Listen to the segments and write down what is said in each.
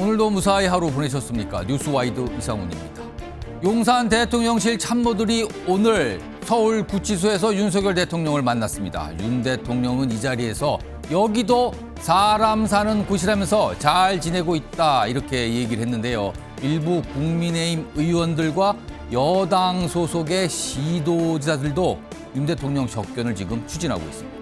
오늘도 무사히 하루 보내셨습니까? 뉴스와이드 이상훈입니다. 용산 대통령실 참모들이 오늘 서울구치소에서 윤석열 대통령을 만났습니다. 윤 대통령은 이 자리에서 여기도 사람 사는 곳이라면서 잘 지내고 있다 이렇게 얘기를 했는데요. 일부 국민의힘 의원들과 여당 소속의 시도지사들도 윤 대통령 접견을 지금 추진하고 있습니다.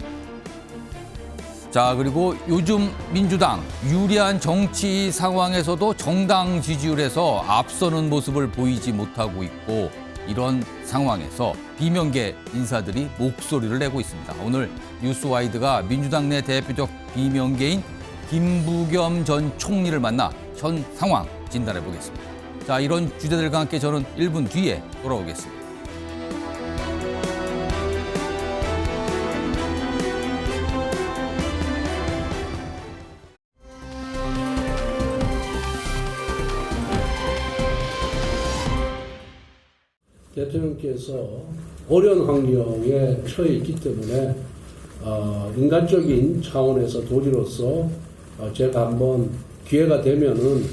자, 그리고 요즘 민주당 유리한 정치 상황에서도 정당 지지율에서 앞서는 모습을 보이지 못하고 있고, 이런 상황에서 비명계 인사들이 목소리를 내고 있습니다. 오늘 뉴스와이드가 민주당 내 대표적 비명계인 김부겸 전 총리를 만나 현 상황 진단해 보겠습니다. 자, 이런 주제들과 함께 저는 1분 뒤에 돌아오겠습니다. 대통령께서 어려운 환경에 처해 있기 때문에 인간적인 차원에서 도리로서 제가 한번 기회가 되면은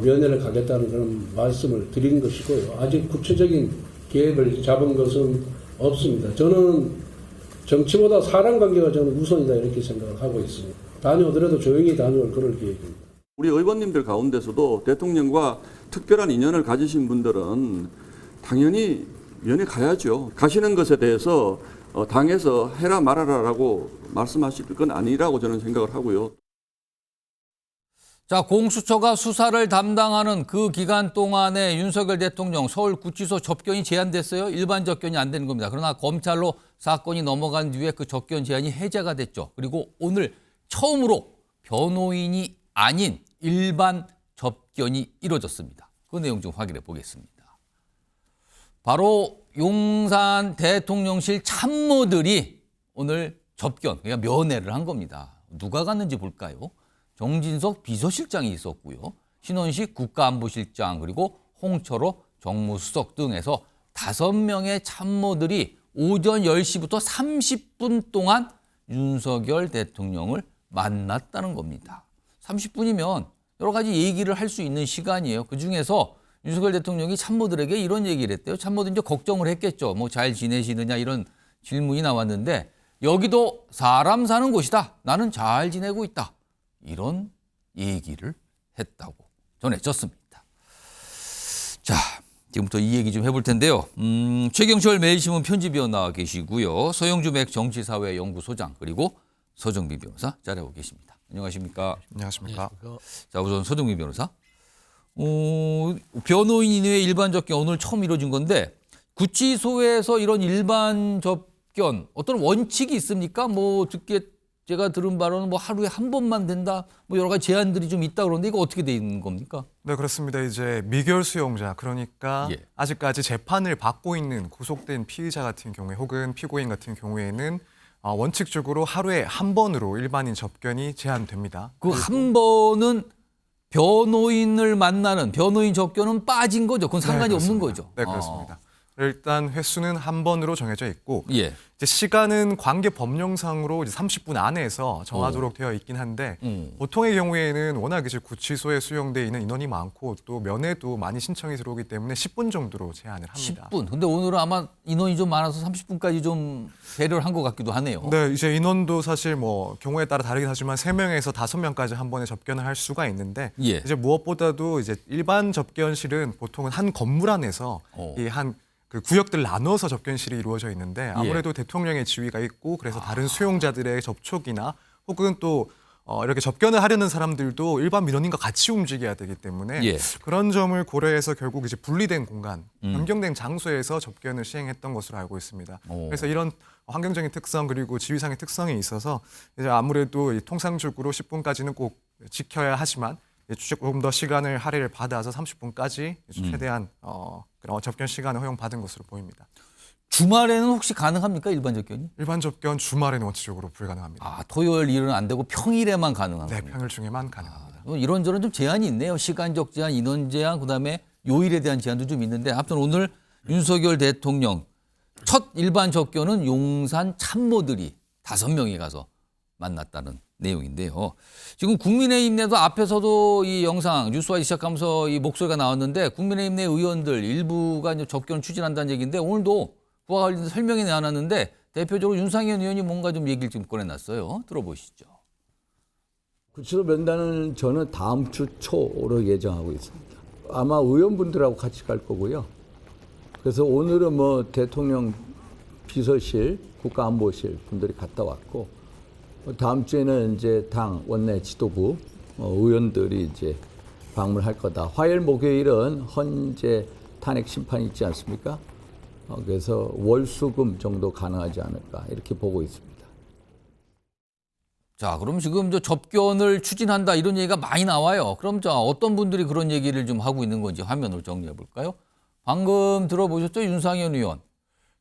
면회를 가겠다는 그런 말씀을 드린 것이고요. 아직 구체적인 계획을 잡은 것은 없습니다. 저는 정치보다 사람 관계가 저는 우선이다 이렇게 생각을 하고 있습니다. 다녀오더라도 조용히 다녀올 그럴 계획입니다. 우리 의원님들 가운데서도 대통령과 특별한 인연을 가지신 분들은 당연히 면회 가야죠. 가시는 것에 대해서 당에서 해라 말아라라고 말씀하실 건 아니라고 저는 생각을 하고요. 자, 공수처가 수사를 담당하는 그 기간 동안에 윤석열 대통령 서울구치소 접견이 제한됐어요. 일반 접견이 안 되는 겁니다. 그러나 검찰로 사건이 넘어간 뒤에 그 접견 제한이 해제가 됐죠. 그리고 오늘 처음으로 변호인이 아닌 일반 접견이 이루어졌습니다. 그 내용 좀 확인해 보겠습니다. 바로 용산 대통령실 참모들이 오늘 접견, 그러니까 면회를 한 겁니다. 누가 갔는지 볼까요? 정진석 비서실장이 있었고요. 신원식 국가안보실장, 그리고 홍철호 정무수석 등에서 5명의 참모들이 오전 10시부터 30분 동안 윤석열 대통령을 만났다는 겁니다. 30분이면 여러 가지 얘기를 할 수 있는 시간이에요. 그중에서 윤석열 대통령이 참모들에게 이런 얘기를 했대요. 참모들 이제 걱정을 했겠죠. 뭐 잘 지내시느냐 이런 질문이 나왔는데, 여기도 사람 사는 곳이다. 나는 잘 지내고 있다. 이런 얘기를 했다고 전해졌습니다. 자, 지금부터 이 얘기 좀 해볼 텐데요. 최경철 매일신문 편집위원 나와 계시고요. 서영주 맥 정치사회연구소장, 그리고 서정민 변호사 자리하고 계십니다. 안녕하십니까? 안녕하십니까? 자, 우선 서정민 변호사. 변호인 이외의 일반 접견 오늘 처음 이루어진 건데, 구치소에서 이런 일반 접견 어떤 원칙이 있습니까? 뭐 제가 들은 바로는 뭐 하루에 한 번만 된다, 뭐 여러 가지 제한들이 좀 있다 그러는데, 이거 어떻게 돼 있는 겁니까? 네, 그렇습니다. 이제 미결 수용자, 그러니까 아직까지 재판을 받고 있는 구속된 피의자 같은 경우에 혹은 피고인 같은 경우에는 원칙적으로 하루에 한 번으로 일반인 접견이 제한됩니다. 그 한 번은 변호인을 만나는 변호인 접견은 빠진 거죠. 그건 상관이 없는 거죠. 네, 그렇습니다. 일단 횟수는 한 번으로 정해져 있고, 예. 이제 시간은 관계 법령상으로 이제 30분 안에서 정하도록 되어 있긴 한데, 보통의 경우에는 워낙 이제 구치소에 수용돼 있는 인원이 많고 또 면회도 많이 신청이 들어오기 때문에 10분 정도로 제한을 합니다. 10분. 근데 오늘은 아마 인원이 좀 많아서 30분까지 좀 배려를 한 것 같기도 하네요. 네, 이제 인원도 사실 뭐 경우에 따라 다르긴 하지만 3명에서 5명까지 한 번에 접견을 할 수가 있는데, 예. 이제 무엇보다도 이제 일반 접견실은 보통은 한 건물 안에서 이 한 그 구역들 나눠서 접견실이 이루어져 있는데, 아무래도 대통령의 지위가 있고 그래서 다른 수용자들의 접촉이나 혹은 또 이렇게 접견을 하려는 사람들도 일반 민원인과 같이 움직여야 되기 때문에 그런 점을 고려해서 결국 이제 분리된 공간, 변경된 장소에서 접견을 시행했던 것으로 알고 있습니다. 그래서 이런 환경적인 특성 그리고 지위상의 특성이 있어서 이제 아무래도 통상적으로 10분까지는 꼭 지켜야 하지만 조금 더 시간을 할애를 받아서 30분까지 최대한 그런 접견 시간을 허용받은 것으로 보입니다. 주말에는 혹시 가능합니까? 일반 접견이? 일반 접견 주말에는 원칙적으로 불가능합니다. 아, 토요일, 일은 안 되고 평일에만 가능한 네, 겁니다. 평일 중에만 가능합니다. 이런저런 좀 제한이 있네요. 시간적 제한, 인원 제한, 그다음에 요일에 대한 제한도 좀 있는데, 아무튼 오늘 윤석열 대통령 첫 일반 접견은 용산 참모들이 5명이 가서 만났다는 내용인데요. 지금 국민의힘 내도 앞에서도 이 영상 뉴스와 시작하면서 이 목소리가 나왔는데 국민의힘 내 의원들 일부가 이제 접견을 추진한다는 얘기인데 오늘도 그와 관련된 설명이 나왔는데 대표적으로 윤상현 의원이 뭔가 좀 얘기를 좀 꺼내놨어요. 들어보시죠. 구치소 면담은 저는 다음 주 초로 예정하고 있습니다. 아마 의원분들하고 같이 갈 거고요. 그래서 오늘은 뭐 대통령 비서실, 국가안보실 분들이 갔다 왔고 다음 주에는 이제 당 원내 지도부 의원들이 이제 방문할 거다. 화요일, 목요일은 헌재 탄핵 심판이 있지 않습니까? 그래서 월수금 정도 가능하지 않을까 이렇게 보고 있습니다. 자, 그럼 지금 저 접견을 추진한다 이런 얘기가 많이 나와요. 그럼 자, 어떤 분들이 그런 얘기를 좀 하고 있는 건지 화면으로 정리해 볼까요? 방금 들어보셨죠? 윤상현 의원.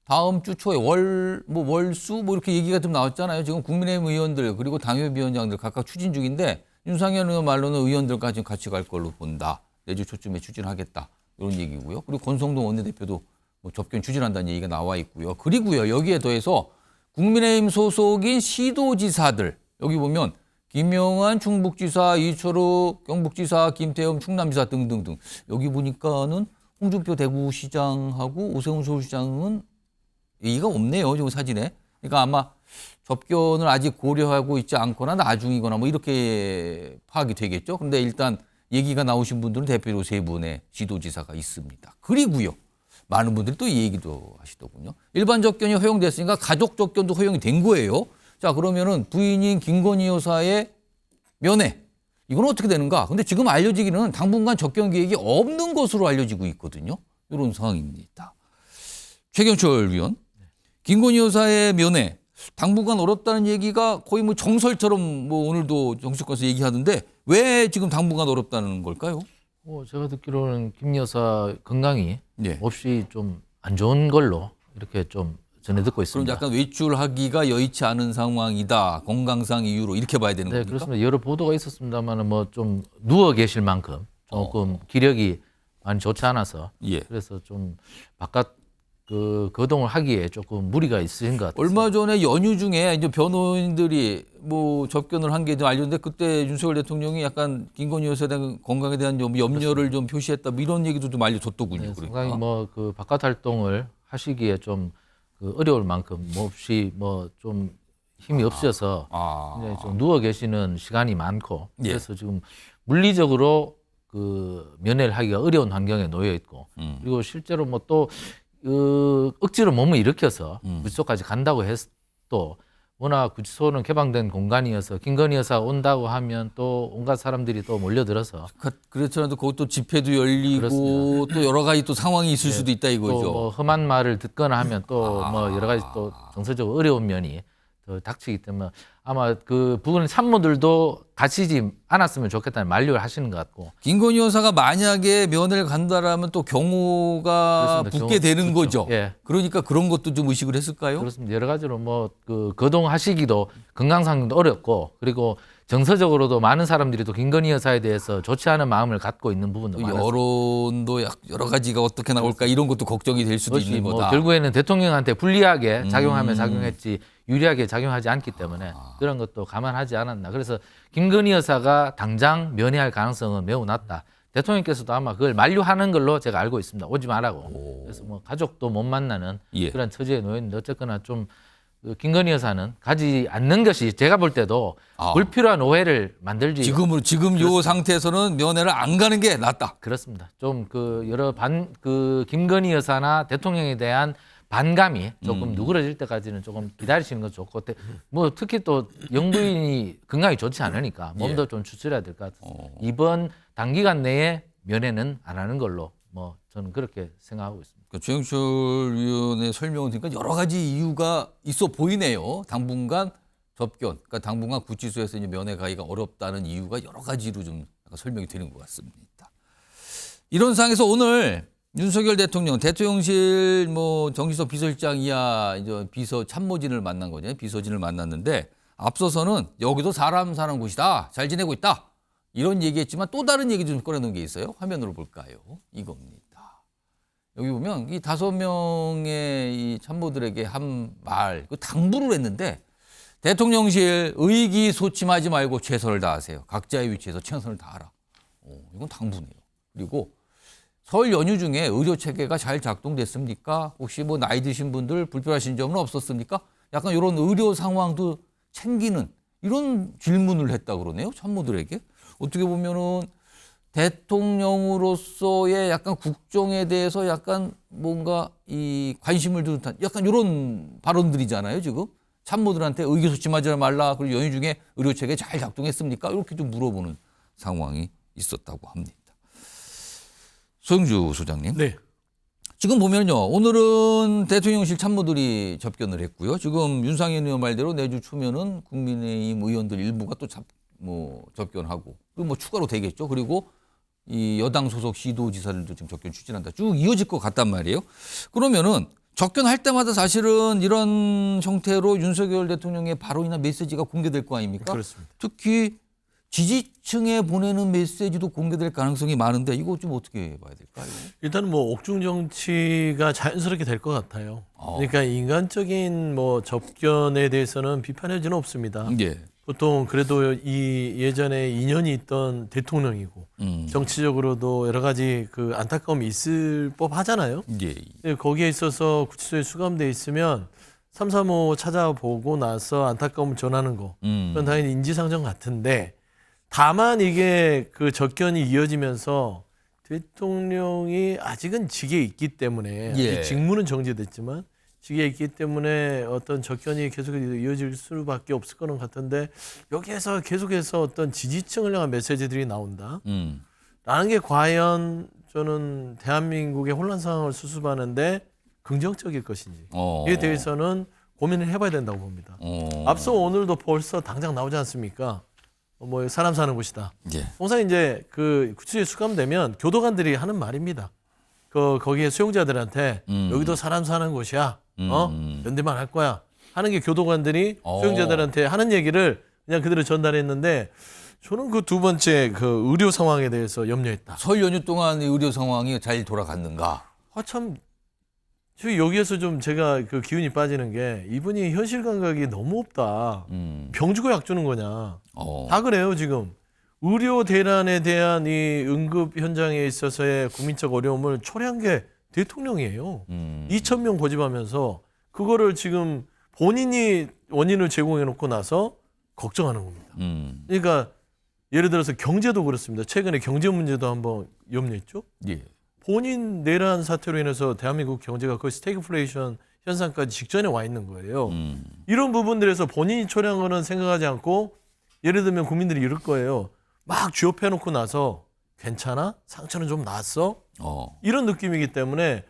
다음 주 초에 월수 이렇게 얘기가 좀 나왔잖아요. 지금 국민의힘 의원들 그리고 당협위원장들 각각 추진 중인데 윤상현 의원 말로는 의원들까지 같이 갈 걸로 본다. 내주 초쯤에 추진하겠다. 이런 얘기고요. 그리고 권성동 원내대표도 뭐 접견 추진한다는 얘기가 나와 있고요. 그리고요. 여기에 더해서 국민의힘 소속인 시도지사들 여기 보면 김영환 충북지사, 이철우 경북지사, 김태흠 충남지사 등등등. 여기 보니까는 홍준표 대구시장하고 오세훈 서울시장은 얘기가 없네요. 지금 사진에. 그러니까 아마 접견을 아직 고려하고 있지 않거나 나중이거나 뭐 이렇게 파악이 되겠죠. 그런데 일단 얘기가 나오신 분들은 대표로 세 분의 시도지사가 있습니다. 그리고요. 많은 분들이 또 이 얘기도 하시더군요. 일반 접견이 허용됐으니까 가족 접견도 허용이 된 거예요. 자, 그러면은 부인인 김건희 여사의 면회. 이건 어떻게 되는가? 근데 지금 알려지기는 당분간 접견 계획이 없는 것으로 알려지고 있거든요. 이런 상황입니다. 최경철 위원. 김건희 여사의 면회. 당분간 어렵다는 얘기가 거의 뭐 정설처럼 뭐 오늘도 정치권에서 얘기하는데 왜 지금 당분간 어렵다는 걸까요? 제가 듣기로는 김 여사 건강이 예. 몹시 좀 안 좋은 걸로 이렇게 좀 전해 듣고 그럼 있습니다. 약간 외출하기가 여의치 않은 상황이다. 건강상 이유로 이렇게 봐야 되는 네, 겁니까? 그렇습니다. 여러 보도가 있었습니다만 뭐 좀 누워 계실 만큼 조금 기력이 많이 좋지 않아서 예. 그래서 좀 바깥 거동을 하기에 조금 무리가 있으신 것 같아요. 얼마 전에 연휴 중에 이제 변호인들이 뭐 접견을 한 게 좀 알렸는데 그때 윤석열 대통령이 약간 김건희 여사에 대한 건강에 대한 좀 염려를 좀 표시했다 뭐 이런 얘기도 좀 알려줬더군요. 네, 그러니까. 상당히 뭐 그 바깥 활동을 하시기에 좀 어려울 만큼 몹시 뭐 좀 힘이 없어서 네, 좀 누워 계시는 시간이 많고 예. 그래서 지금 물리적으로 그 면회를 하기가 어려운 환경에 놓여 있고 그리고 실제로 뭐 또 억지로 몸을 일으켜서 구치소까지 간다고 해도 워낙 구치소는 개방된 공간이어서 김건희 여사 온다고 하면 또 온갖 사람들이 또 몰려들어서 그렇잖아도 그것도 집회도 열리고 그렇습니다. 또 여러 가지 또 상황이 있을 네, 수도 있다 이거죠. 또 뭐 험한 말을 듣거나 하면 또 뭐 여러 가지 또 정서적으로 어려운 면이 더 닥치기 때문에 아마 그 부분 참모들도 갇히지 않았으면 좋겠다는 만류를 하시는 것 같고 김건희 여사가 만약에 면회를 간다라면 또 경호가 그렇습니다. 붙게 되는 그렇죠. 거죠. 예. 그러니까 그런 것도 좀 의식을 했을까요? 그렇습니다. 여러 가지로 뭐 그 거동하시기도 건강상도 어렵고 그리고 정서적으로도 많은 사람들이 또 김건희 여사에 대해서 좋지 않은 마음을 갖고 있는 부분도 또 많아서 여론도 여러 가지가 어떻게 나올까 이런 것도 걱정이 될 수도 그것이 있는 뭐 거다. 결국에는 대통령한테 불리하게 작용하면 작용했지 유리하게 작용하지 않기 때문에 그런 것도 감안하지 않았나. 그래서 김건희 여사가 당장 면회할 가능성은 매우 낮다. 대통령께서도 아마 그걸 만류하는 걸로 제가 알고 있습니다. 오지 말라고. 그래서 뭐 가족도 못 만나는 예. 그런 처지에 놓여 있는데 어쨌거나 좀 김건희 여사는 가지 않는 것이 제가 볼 때도 불필요한 오해를 만들지. 지금 요 상태에서는 면회를 안 가는 게 낫다. 그렇습니다. 좀 그 여러 김건희 여사나 대통령에 대한 반감이 조금 누그러질 때까지는 조금 기다리시는 것도 좋고, 뭐 특히 또 영부인이 건강이 좋지 않으니까 몸도 좀 추스려야 될 것 같아서 이번 단기간 내에 면회는 안 하는 걸로 뭐 저는 그렇게 생각하고 있습니다. 그러니까 최영철 위원의 설명을 듣니까 여러 가지 이유가 있어 보이네요. 당분간 접견, 그러니까 당분간 구치소에서 이제 면회 가기가 어렵다는 이유가 여러 가지로 좀 약간 설명이 되는 것 같습니다. 이런 상황에서 오늘 윤석열 대통령 대통령실 뭐 정기석 비서실장 이하 이제 비서 참모진을 만난 거죠. 비서진을 만났는데 앞서서는 여기도 사람 사는 곳이다. 잘 지내고 있다. 이런 얘기했지만 또 다른 얘기 좀 꺼내놓은 게 있어요. 화면으로 볼까요? 이겁니다. 여기 보면 이 5명의 이 참모들에게 한 말, 그 당부를 했는데 대통령실 의기소침하지 말고 최선을 다하세요. 각자의 위치에서 최선을 다하라. 이건 당부네요. 그리고 설 연휴 중에 의료 체계가 잘 작동됐습니까? 혹시 뭐 나이 드신 분들 불편하신 점은 없었습니까? 약간 이런 의료 상황도 챙기는 이런 질문을 했다 그러네요. 참모들에게. 어떻게 보면은 대통령으로서의 약간 국정에 대해서 약간 뭔가 이 관심을 두는 듯한 약간 이런 발언들이잖아요, 지금. 참모들한테 의기소침하지 말라. 그리고 연휴 중에 의료 체계 잘 작동했습니까? 이렇게 좀 물어보는 상황이 있었다고 합니다. 소영주 소장님. 네. 지금 보면요. 오늘은 대통령실 참모들이 접견을 했고요. 지금 윤상현 의원 말대로 내주 초면은 국민의힘 의원들 일부가 또 접견하고 그리고 뭐 추가로 되겠죠. 그리고 이 여당 소속 시도지사들도 지금 접견 추진한다. 쭉 이어질 것 같단 말이에요. 그러면은 접견할 때마다 사실은 이런 형태로 윤석열 대통령의 발언이나 메시지가 공개될 거 아닙니까? 그렇습니다. 특히 지지층에 보내는 메시지도 공개될 가능성이 많은데 이거 좀 어떻게 봐야 될까요? 일단은 뭐 옥중 정치가 자연스럽게 될 것 같아요. 그러니까 인간적인 뭐 접견에 대해서는 비판의 여지는 없습니다. 예. 보통 그래도 이 예전에 인연이 있던 대통령이고 정치적으로도 여러 가지 그 안타까움이 있을 법 하잖아요. 예. 근데 거기에 있어서 구치소에 수감돼 있으면 335 찾아보고 나서 안타까움을 전하는 거 그건 당연히 인지상정 같은데 다만 이게 그 접견이 이어지면서 대통령이 아직은 직에 있기 때문에 예. 직무는 정지됐지만 직에 있기 때문에 어떤 접견이 계속 이어질 수밖에 없을 거는 같은데 여기에서 계속해서 어떤 지지층을 향한 메시지들이 나온다. 라는 게 과연 저는 대한민국의 혼란 상황을 수습하는데 긍정적일 것인지 이에 대해서는 고민을 해봐야 된다고 봅니다. 앞서 오늘도 벌써 당장 나오지 않습니까? 뭐 사람 사는 곳이다. 예. 항상 이제 그 구치소에 수감되면 교도관들이 하는 말입니다. 거기에 수용자들한테 여기도 사람 사는 곳이야. 연대만 할 거야. 하는 게 교도관들이 수용자들한테 하는 얘기를 그냥 그대로 전달했는데 저는 그 두 번째 그 의료 상황에 대해서 염려했다. 설 연휴 동안 의료 상황이 잘 돌아갔는가? 참 저 여기에서 좀 제가 그 기운이 빠지는 게 이분이 현실 감각이 너무 없다. 병 주고 약 주는 거냐. 다 그래요 지금. 의료 대란에 대한 이 응급 현장에 있어서의 국민적 어려움을 초래한 게 대통령이에요. 2,000명 고집하면서 그거를 지금 본인이 원인을 제공해 놓고 나서 걱정하는 겁니다. 그러니까 예를 들어서 경제도 그렇습니다. 최근에 경제 문제도 한번 염려했죠. 예. 본인 내란 사태로 인해서 대한민국 경제가 거의 스태그플레이션 현상까지 직전에 와 있는 거예요. 이런 부분들에서 본인이 초래한 거는 생각하지 않고 예를 들면 국민들이 이럴 거예요. 막 쥐업해놓고 나서 괜찮아? 상처는 좀 나았어? 이런 느낌이기 때문에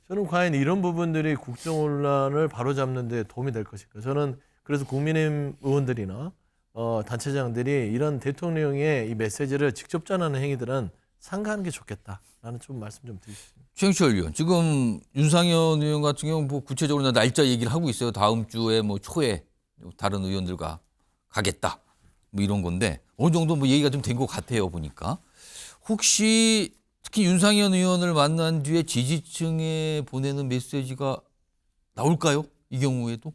저는 과연 이런 부분들이 국정혼란을 바로잡는 데 도움이 될 것일까. 저는 그래서 국민의힘 의원들이나 단체장들이 이런 대통령의 이 메시지를 직접 전하는 행위들은 삼가하는 게 좋겠다라는 좀 말씀 좀 드리겠습니다. 최영철 의원, 지금 윤상현 의원 같은 경우는 뭐 구체적으로 날짜 얘기를 하고 있어요. 다음 주에 뭐 초에 다른 의원들과 가겠다. 뭐 이런 건데 어느 정도 뭐 얘기가 좀 된 것 같아요 보니까. 혹시 특히 윤상현 의원을 만난 뒤에 지지층에 보내는 메시지가 나올까요? 이 경우에도?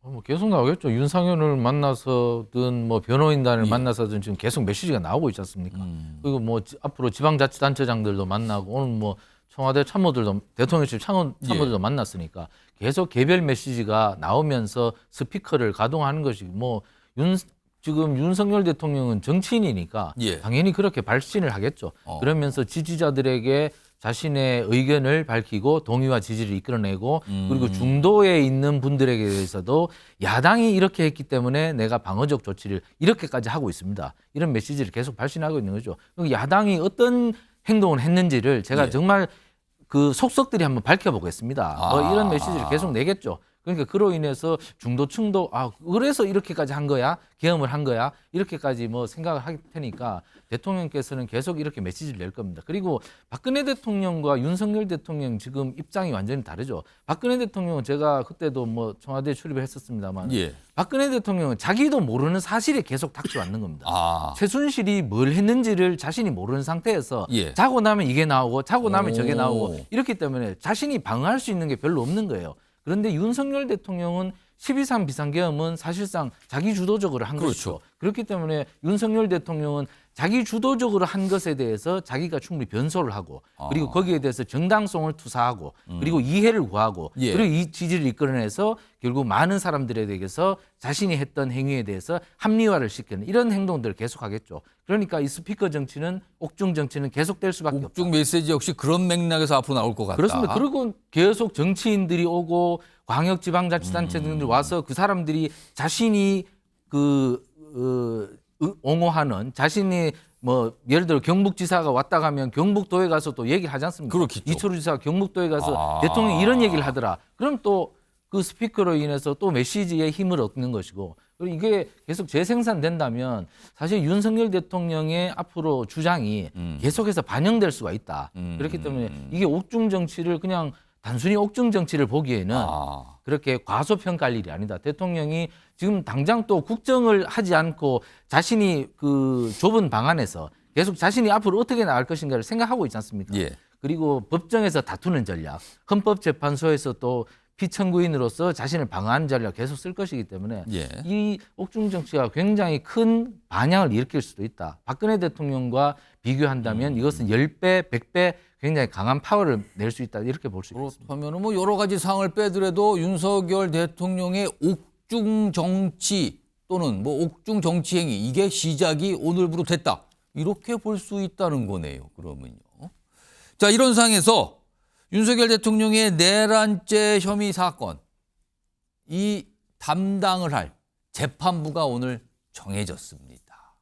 뭐 계속 나오겠죠. 윤상현을 만나서든 뭐 변호인단을 만나서든 지금 계속 메시지가 나오고 있지 않습니까? 그리고 뭐 앞으로 지방자치단체장들도 만나고 오늘 뭐 청와대 참모들도 대통령실 참모들도 만났으니까 계속 개별 메시지가 나오면서 스피커를 가동하는 것이 뭐 지금 윤석열 대통령은 정치인이니까 당연히 그렇게 발신을 하겠죠. 그러면서 지지자들에게 자신의 의견을 밝히고 동의와 지지를 이끌어내고 그리고 중도에 있는 분들에게 대해서도 야당이 이렇게 했기 때문에 내가 방어적 조치를 이렇게까지 하고 있습니다. 이런 메시지를 계속 발신하고 있는 거죠. 야당이 어떤 행동을 했는지를 제가 정말 그 속속들이 한번 밝혀보겠습니다. 이런 메시지를 계속 내겠죠. 그러니까 그로 인해서 중도층도 그래서 이렇게까지 한 거야? 계엄을 한 거야? 이렇게까지 뭐 생각을 할 테니까 대통령께서는 계속 이렇게 메시지를 낼 겁니다. 그리고 박근혜 대통령과 윤석열 대통령 지금 입장이 완전히 다르죠. 박근혜 대통령은 제가 그때도 뭐 청와대에 출입을 했었습니다만 박근혜 대통령은 자기도 모르는 사실이 계속 닥쳐왔는 겁니다. 최순실이 뭘 했는지를 자신이 모르는 상태에서 자고 나면 이게 나오고 자고 나면 저게 나오고 이렇기 때문에 자신이 방어할 수 있는 게 별로 없는 거예요. 그런데 윤석열 대통령은 12.3 비상계엄은 사실상 자기 주도적으로 한 그렇죠. 것이죠. 그렇기 때문에 윤석열 대통령은 자기 주도적으로 한 것에 대해서 자기가 충분히 변소를 하고 그리고 거기에 대해서 정당성을 투사하고 그리고 이해를 구하고 예. 그리고 이 지지를 이끌어내서 결국 많은 사람들에 대해서 자신이 했던 행위에 대해서 합리화를 시키는 이런 행동들을 계속하겠죠. 그러니까 이 스피커 정치는 옥중 정치는 계속될 수밖에 없다. 옥중 메시지 역시 그런 맥락에서 앞으로 나올 것 같다. 그렇습니다. 그리고 계속 정치인들이 오고 광역지방자치단체 등들 와서 그 사람들이 자신이 옹호하는 자신이 뭐 예를 들어 경북지사가 왔다 가면 경북도에 가서 또 얘기를 하지 않습니까? 그렇겠죠. 이철우 지사가 경북도에 가서 대통령이 이런 얘기를 하더라. 그럼 또 그 스피커로 인해서 또 메시지에 힘을 얻는 것이고 그리고 이게 계속 재생산된다면 사실 윤석열 대통령의 앞으로 주장이 계속해서 반영될 수가 있다. 그렇기 때문에 이게 옥중 정치를 그냥 단순히 옥중 정치를 보기에는 그렇게 과소평가할 일이 아니다. 대통령이 지금 당장 또 국정을 하지 않고 자신이 그 좁은 방 안에서 계속 자신이 앞으로 어떻게 나갈 것인가를 생각하고 있지 않습니까? 예. 그리고 법정에서 다투는 전략, 헌법재판소에서 또 피청구인으로서 자신을 방어하는 전략 계속 쓸 것이기 때문에 예. 이 옥중 정치가 굉장히 큰 반향을 일으킬 수도 있다. 박근혜 대통령과 비교한다면 이것은 10배, 100배 굉장히 강한 파워를 낼 수 있다. 이렇게 볼 수 있습니다. 그렇다면 뭐 여러 가지 상황을 빼더라도 윤석열 대통령의 옥중 정치 또는 뭐 옥중 정치 행위 이게 시작이 오늘부로 됐다. 이렇게 볼 수 있다는 거네요. 그러면요. 자, 이런 상황에서 윤석열 대통령의 내란죄 혐의 사건 이 담당을 할 재판부가 오늘 정해졌습니다.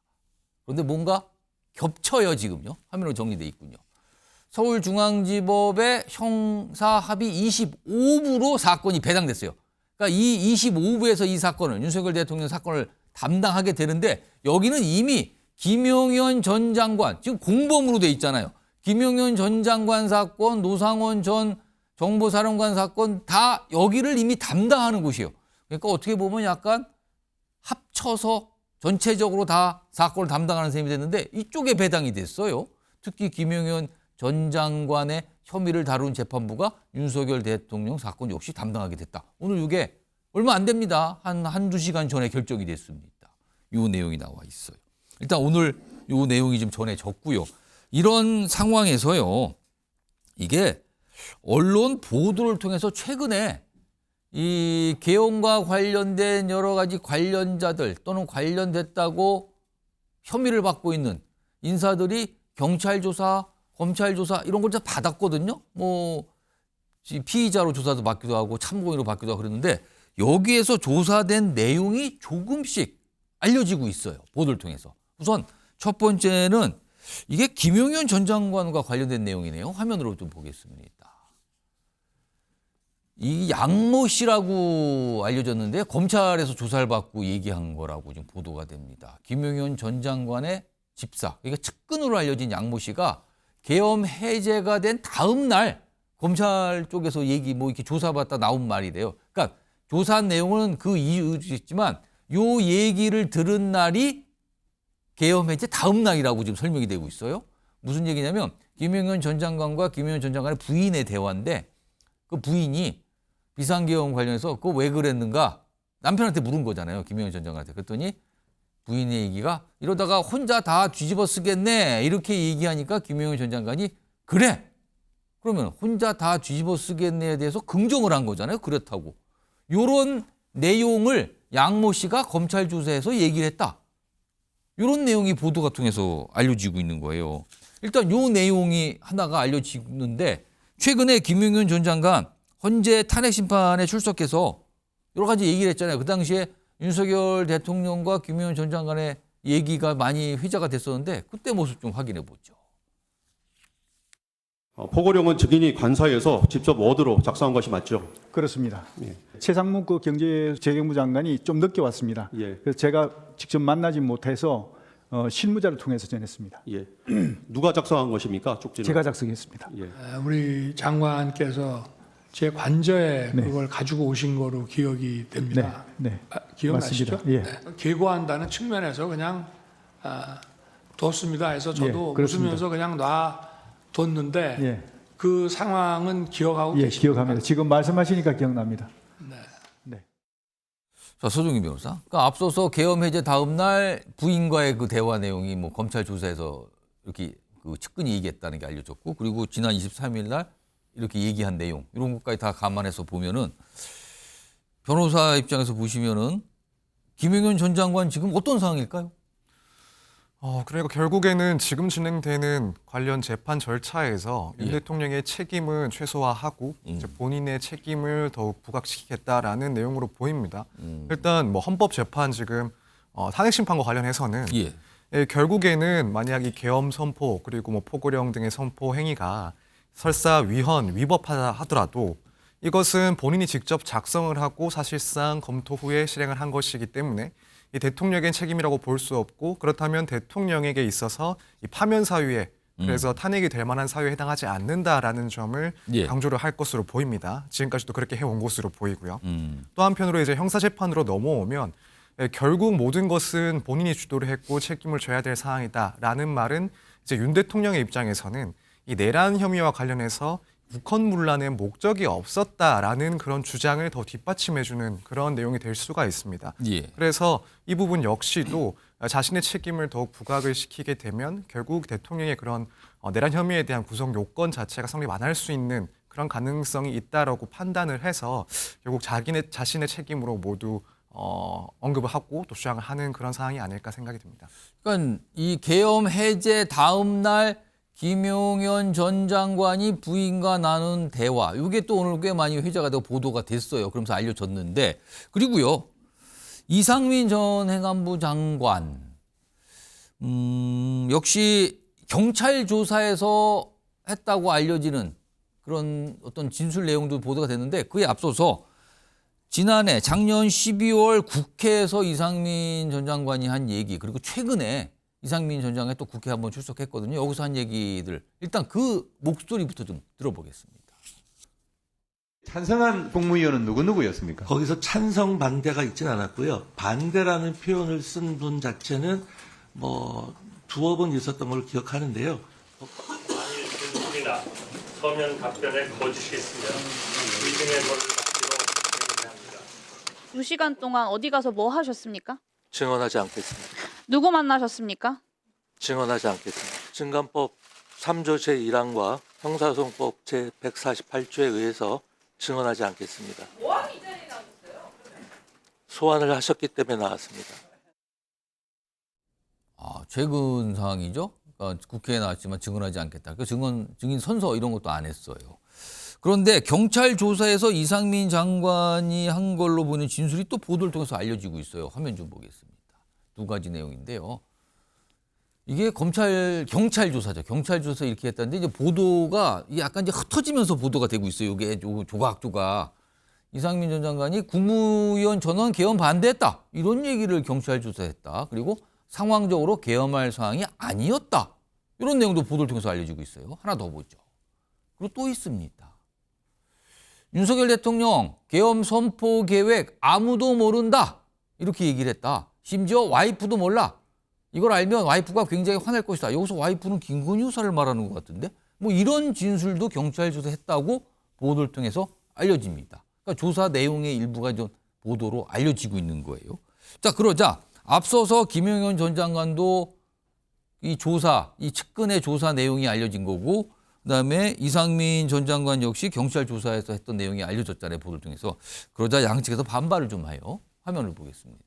그런데 뭔가 겹쳐요 지금요. 화면으로 정리돼 있군요. 서울중앙지법의 형사합의 25부로 사건이 배당됐어요. 그러니까 이 25부에서 이 사건을 윤석열 대통령 사건을 담당하게 되는데 여기는 이미 김용현 전 장관 지금 공범으로 돼 있잖아요. 김용현 전 장관 사건, 노상원 전 정보사령관 사건 다 여기를 이미 담당하는 곳이에요. 그러니까 어떻게 보면 약간 합쳐서 전체적으로 다 사건을 담당하는 셈이 됐는데 이쪽에 배당이 됐어요. 특히 김용현 전 장관의 혐의를 다룬 재판부가 윤석열 대통령 사건 역시 담당하게 됐다. 오늘 이게 얼마 안 됩니다. 한두 시간 전에 결정이 됐습니다. 이 내용이 나와 있어요. 일단 오늘 이 내용이 좀 전해졌고요. 이런 상황에서요. 이게 언론 보도를 통해서 최근에 이 개헌과 관련된 여러 가지 관련자들 또는 관련됐다고 혐의를 받고 있는 인사들이 경찰 조사, 검찰 조사 이런 걸 다 받았거든요. 뭐 피의자로 조사도 받기도 하고 참고인으로 받기도 하고 그랬는데 여기에서 조사된 내용이 조금씩 알려지고 있어요. 보도를 통해서. 우선 첫 번째는 이게 김용현 전 장관과 관련된 내용이네요. 화면으로 좀 보겠습니다. 이 양모 씨라고 알려졌는데 검찰에서 조사를 받고 얘기한 거라고 지금 보도가 됩니다. 김용현 전 장관의 집사, 그러니까 측근으로 알려진 양모 씨가 계엄 해제가 된 다음 날 검찰 쪽에서 얘기 뭐 이렇게 조사받다 나온 말이래요. 그러니까 조사한 내용은 그 이유겠지만 요 얘기를 들은 날이 계엄 해제 다음 날이라고 지금 설명이 되고 있어요. 무슨 얘기냐면 김용현 전 장관과 김용현 전 장관의 부인의 대화인데 그 부인이 비상계엄 관련해서 그거 왜 그랬는가 남편한테 물은 거잖아요. 김용현 전 장관한테. 그랬더니 부인의 얘기가 이러다가 혼자 다 뒤집어 쓰겠네 이렇게 얘기하니까 김용현 전 장관이 그래 그러면 혼자 다 뒤집어 쓰겠네에 대해서 긍정을 한 거잖아요. 그렇다고. 이런 내용을 양모 씨가 검찰 조사에서 얘기를 했다. 이런 내용이 보도가 통해서 알려지고 있는 거예요. 일단 이 내용이 하나가 알려지는데 최근에 김용현 전 장관 헌재 탄핵 심판에 출석해서 여러 가지 얘기를 했잖아요. 그 당시에 윤석열 대통령과 김용현 전 장관의 얘기가 많이 회자가 됐었는데 그때 모습 좀 확인해 보죠. 포고령은 증인이 관사에서 직접 워드로 작성한 것이 맞죠? 그렇습니다. 최상무 그 경제재경부 장관이 좀 늦게 왔습니다. 예. 그래서 제가 직접 만나지 못해서 실무자를 통해서 전했습니다. 예. 누가 작성한 것입니까? 쪽지는? 제가 작성했습니다. 예. 우리 장관께서 제 관저에 네. 그걸 가지고 오신 거로 기억이 됩니다. 네. 기억나시죠? 맞습니다. 예. 네. 계고한다는 측면에서 그냥 뒀습니다 해서 저도 예, 그렇습니다. 웃으면서 그냥 놔뒀는데 예. 그 상황은 기억하고 예, 계십니까? 기억합니다. 지금 말씀하시니까 기억납니다. 자, 서종희 변호사. 그러니까 앞서서 계엄 해제 다음 날 부인과의 그 대화 내용이 뭐 검찰 조사에서 이렇게 그 측근이 얘기했다는 게 알려졌고, 그리고 지난 23일 날 이렇게 얘기한 내용, 이런 것까지 다 감안해서 보면은 변호사 입장에서 보시면은 김용현 전 장관 지금 어떤 상황일까요? 그리고 결국에는 지금 진행되는 관련 재판 절차에서 윤 예. 대통령의 책임은 최소화하고 이제 본인의 책임을 더욱 부각시키겠다라는 내용으로 보입니다. 일단 뭐 헌법재판 지금 탄핵심판과 관련해서는 예. 결국에는 만약 이 계엄 선포 그리고 뭐 포고령 등의 선포 행위가 설사 위헌 위법하다 하더라도 이것은 본인이 직접 작성을 하고 사실상 검토 후에 실행을 한 것이기 때문에 이 대통령의 책임이라고 볼 수 없고, 그렇다면 대통령에게 있어서 이 파면 사유에 그래서 탄핵이 될 만한 사유에 해당하지 않는다라는 점을 예. 강조를 할 것으로 보입니다. 지금까지도 그렇게 해온 것으로 보이고요. 또 한편으로 이제 형사재판으로 넘어오면 결국 모든 것은 본인이 주도를 했고 책임을 져야 될 사항이다라는 말은 이제 윤 대통령의 입장에서는 이 내란 혐의와 관련해서 국헌문란의 목적이 없었다라는 그런 주장을 더 뒷받침해주는 그런 내용이 될 수가 있습니다. 예. 그래서 이 부분 역시도 자신의 책임을 더욱 부각을 시키게 되면 결국 대통령의 그런 내란 혐의에 대한 구성 요건 자체가 성립 안 할 수 있는 그런 가능성이 있다라고 판단을 해서 결국 자신의 책임으로 모두 언급을 하고 또 주장을 하는 그런 상황이 아닐까 생각이 듭니다. 그러니까 이 계엄 해제 다음 날 김용현 전 장관이 부인과 나눈 대화, 이게 또 오늘 꽤 많이 회자가 되고 보도가 됐어요. 그러면서 알려졌는데, 그리고요 이상민 전 행안부 장관 역시 경찰 조사에서 했다고 알려지는 그런 어떤 진술 내용도 보도가 됐는데, 그에 앞서서 지난해 작년 12월 국회에서 이상민 전 장관이 한 얘기, 그리고 최근에 이상민 전 장관이 또 국회에 한번 출석했거든요. 여기서 한 얘기들 일단 그 목소리부터 좀 들어보겠습니다. 찬성한 국무위원은 누구였습니까? 거기서 찬성 반대가 있진 않았고요. 반대라는 표현을 쓴 분 자체는 뭐 두어 번 있었던 걸 기억하는데요. 만일 진술이나 서면 답변에 거짓이 있으면 위증의 벌을 받기로 합니다. 2시간 동안 어디 가서 뭐 하셨습니까? 증언하지 않겠습니다. 누구 만나셨습니까? 증언하지 않겠습니다. 증감법 3조 제1항과 형사소송법 제148조에 의해서 증언하지 않겠습니다. 뭐하는 이 자리에 나오셨어요? 소환을 하셨기 때문에 나왔습니다. 최근 상황이죠. 그러니까 국회에 나왔지만 증언하지 않겠다. 그 증인 선서 이런 것도 안 했어요. 그런데 경찰 조사에서 이상민 장관이 한 걸로 보이는 진술이 또 보도를 통해서 알려지고 있어요. 화면 좀 보겠습니다. 두 가지 내용인데요. 이게 경찰 조사죠. 경찰 조사 이렇게 했다는데 이제 보도가 약간 이제 흩어지면서 보도가 되고 있어요. 이게 조각조각. 이상민 전 장관이 국무위원 전원 계엄 반대했다. 이런 얘기를 경찰 조사했다. 그리고 상황적으로 계엄할 상황이 아니었다. 이런 내용도 보도를 통해서 알려지고 있어요. 하나 더 보죠. 그리고 또 있습니다. 윤석열 대통령 계엄 선포 계획 아무도 모른다. 이렇게 얘기를 했다. 심지어 와이프도 몰라. 이걸 알면 와이프가 굉장히 화낼 것이다. 여기서 와이프는 김건희 여사를 말하는 것 같은데 뭐 이런 진술도 경찰 조사했다고 보도를 통해서 알려집니다. 그러니까 조사 내용의 일부가 좀 보도로 알려지고 있는 거예요. 자, 그러자 앞서서 김용현 전 장관도 이 측근의 조사 내용이 알려진 거고, 그다음에 이상민 전 장관 역시 경찰 조사에서 했던 내용이 알려졌잖아요. 보도를 통해서. 그러자 양측에서 반발을 좀 해요. 화면을 보겠습니다.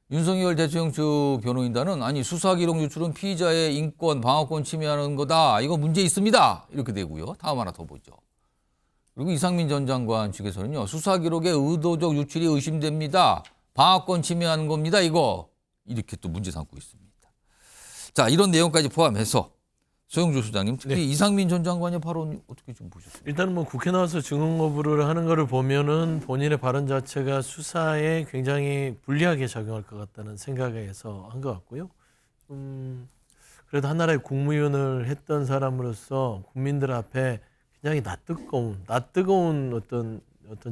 윤석열 대통령 측 변호인단은 아니 수사 기록 유출은 피의자의 인권, 방어권 침해하는 거다. 이거 문제 있습니다. 이렇게 되고요. 다음 하나 더 보죠. 그리고 이상민 전 장관 측에서는요. 수사 기록의 의도적 유출이 의심됩니다. 방어권 침해하는 겁니다. 이거. 이렇게 또 문제 삼고 있습니다. 자, 이런 내용까지 포함해서 소영주 소장님, 특히 이상민 전 장관의 발언 어떻게 좀 보셨어요? 일단은 뭐 국회 나와서 증언 거부를 하는 거를 보면은 본인의 발언 자체가 수사에 굉장히 불리하게 작용할 것 같다는 생각에서 한 것 같고요. 그래도 한 나라의 국무위원을 했던 사람으로서 국민들 앞에 굉장히 낯뜨거운 어떤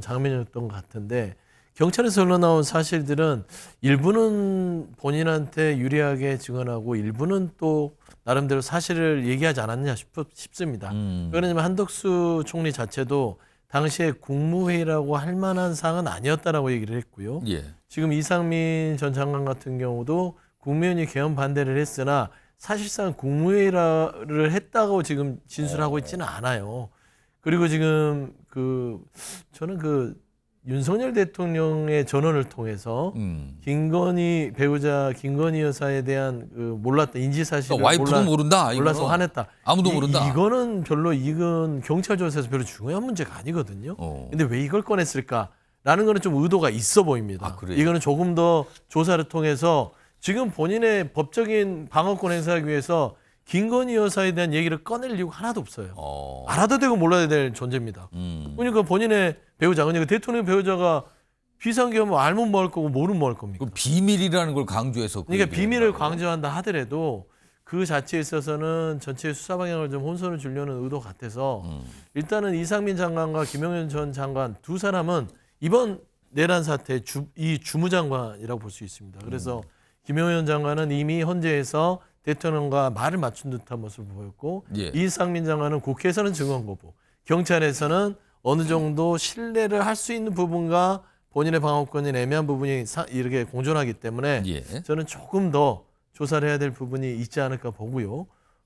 장면이었던 것 같은데, 경찰에서 흘러나온 사실들은 일부는 본인한테 유리하게 증언하고 일부는 또 나름대로 사실을 얘기하지 않았느냐 싶습니다. 왜냐하면 한덕수 총리 자체도 당시에 국무회의라고 할 만한 사항은 아니었다라고 얘기를 했고요. 예. 지금 이상민 전 장관 같은 경우도 국무위원이 개헌 반대를 했으나 사실상 국무회의를 했다고 지금 진술하고 있지는 않아요. 그리고 지금 저는 윤석열 대통령의 전원을 통해서 김건희 배우자 김건희 여사에 대한 몰랐던 인지 사실을 그러니까 와이프도 모른다. 몰라서 이거는. 화냈다. 아무도 모른다. 이건 경찰 조사에서 별로 중요한 문제가 아니거든요. 근데 왜 이걸 꺼냈을까라는 거는 좀 의도가 있어 보입니다. 아, 그래요? 이거는 조금 더 조사를 통해서 지금 본인의 법적인 방어권 행사하기 위해서 김건희 여사에 대한 얘기를 꺼낼 이유가 하나도 없어요. 알아도 되고 몰라야 될 존재입니다. 그러니까 본인의 배우자, 그러니까 대통령 배우자가 비상계엄을 알면 뭐 할 거고 모르면 뭐 할 겁니까? 그 비밀이라는 걸 강조해서. 그러니까 비밀을 강조한다 하더라도 그 자체에 있어서는 전체 수사 방향을 좀 혼선을 주려는 의도 같아서 일단은 이상민 장관과 김용현 전 장관 두 사람은 이번 내란 사태 이 주무장관이라고 볼 수 있습니다. 그래서 김용현 장관은 이미 헌재에서 대통령과 말을 맞춘 듯한 모습을 보였고 예. 이상민 장관은 국회에서는 증언 거부, 경찰에서는 어느 정도 신뢰를 할 수 있는 부분과 본인의 방어권이 애매한 부분이 이렇게 공존하기 때문에 예. 저는 조금 더 조사를 해야 될 부분이 있지 않을까 보고요.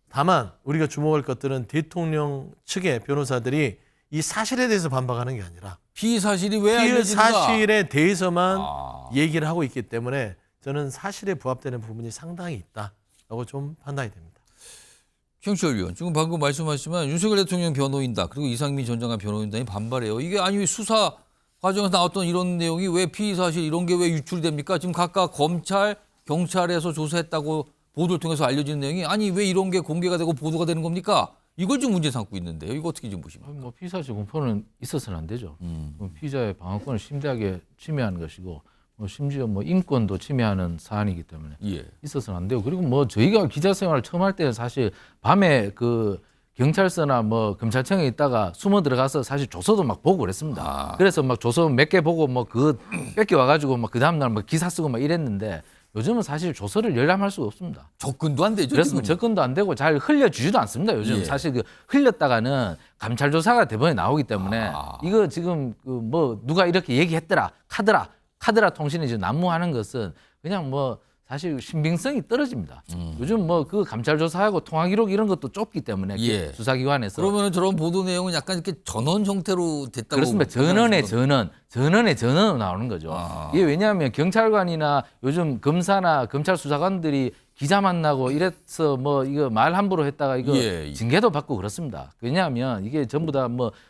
다만 우리가 주목할 것들은 대통령 측의 변호사들이 이 사실에 대해서 반박하는 게 아니라 피의 사실이 왜 알려진다. 사실에 대해서만 얘기를 하고 있기 때문에 저는 사실에 부합되는 부분이 상당히 있다라고 좀 판단이 됩니다. 최영철 의원, 지금 방금 말씀하셨지만 윤석열 대통령 변호인단 그리고 이상민 전 장관 변호인단이 반발해요. 이게 아니 수사 과정에서 나왔던 이런 내용이 왜 피의 사실 이런 게 왜 유출이 됩니까? 지금 각각 검찰, 경찰에서 조사했다고 보도를 통해서 알려지는 내용이 아니 왜 이런 게 공개가 되고 보도가 되는 겁니까? 이걸 좀 문제 삼고 있는데요. 이거 어떻게 좀 보십니까? 뭐 피의사실 공표는 있어서는 안 되죠. 피의자의 방어권을 심대하게 침해하는 것이고 심지어 인권도 침해하는 사안이기 때문에 예. 있어서는 안 되고 그리고 저희가 기자 생활을 처음 할 때는 사실 밤에 경찰서나 검찰청에 있다가 숨어 들어가서 사실 조서도 막 보고 그랬습니다. 그래서 막 조서 몇 개 보고 뺏겨 와가지고 그 다음날 기사 쓰고 이랬는데 요즘은 사실 조서를 열람할 수가 없습니다. 접근도 안 되죠. 그렇습니다. 접근도 안 되고 잘 흘려주지도 않습니다. 요즘 예. 사실 흘렸다가는 감찰 조사가 대법원에 나오기 때문에 이거 지금 누가 이렇게 얘기했더라 카드라 통신이 지금 난무하는 것은 그냥 사실 신빙성이 떨어집니다. 요즘 그 감찰 조사하고 통화 기록 이런 것도 좁기 때문에 예. 수사기관에서 그러면 저런 보도 내용은 약간 이렇게 전원 형태로 됐다고. 그렇습니다. 전원의 전원으로 나오는 거죠. 이게 왜냐하면 경찰관이나 요즘 검사나 검찰 수사관들이 기자 만나고 이래서 이거 말 함부로 했다가 이거 예. 징계도 받고 그렇습니다. 왜냐하면 이게 전부 다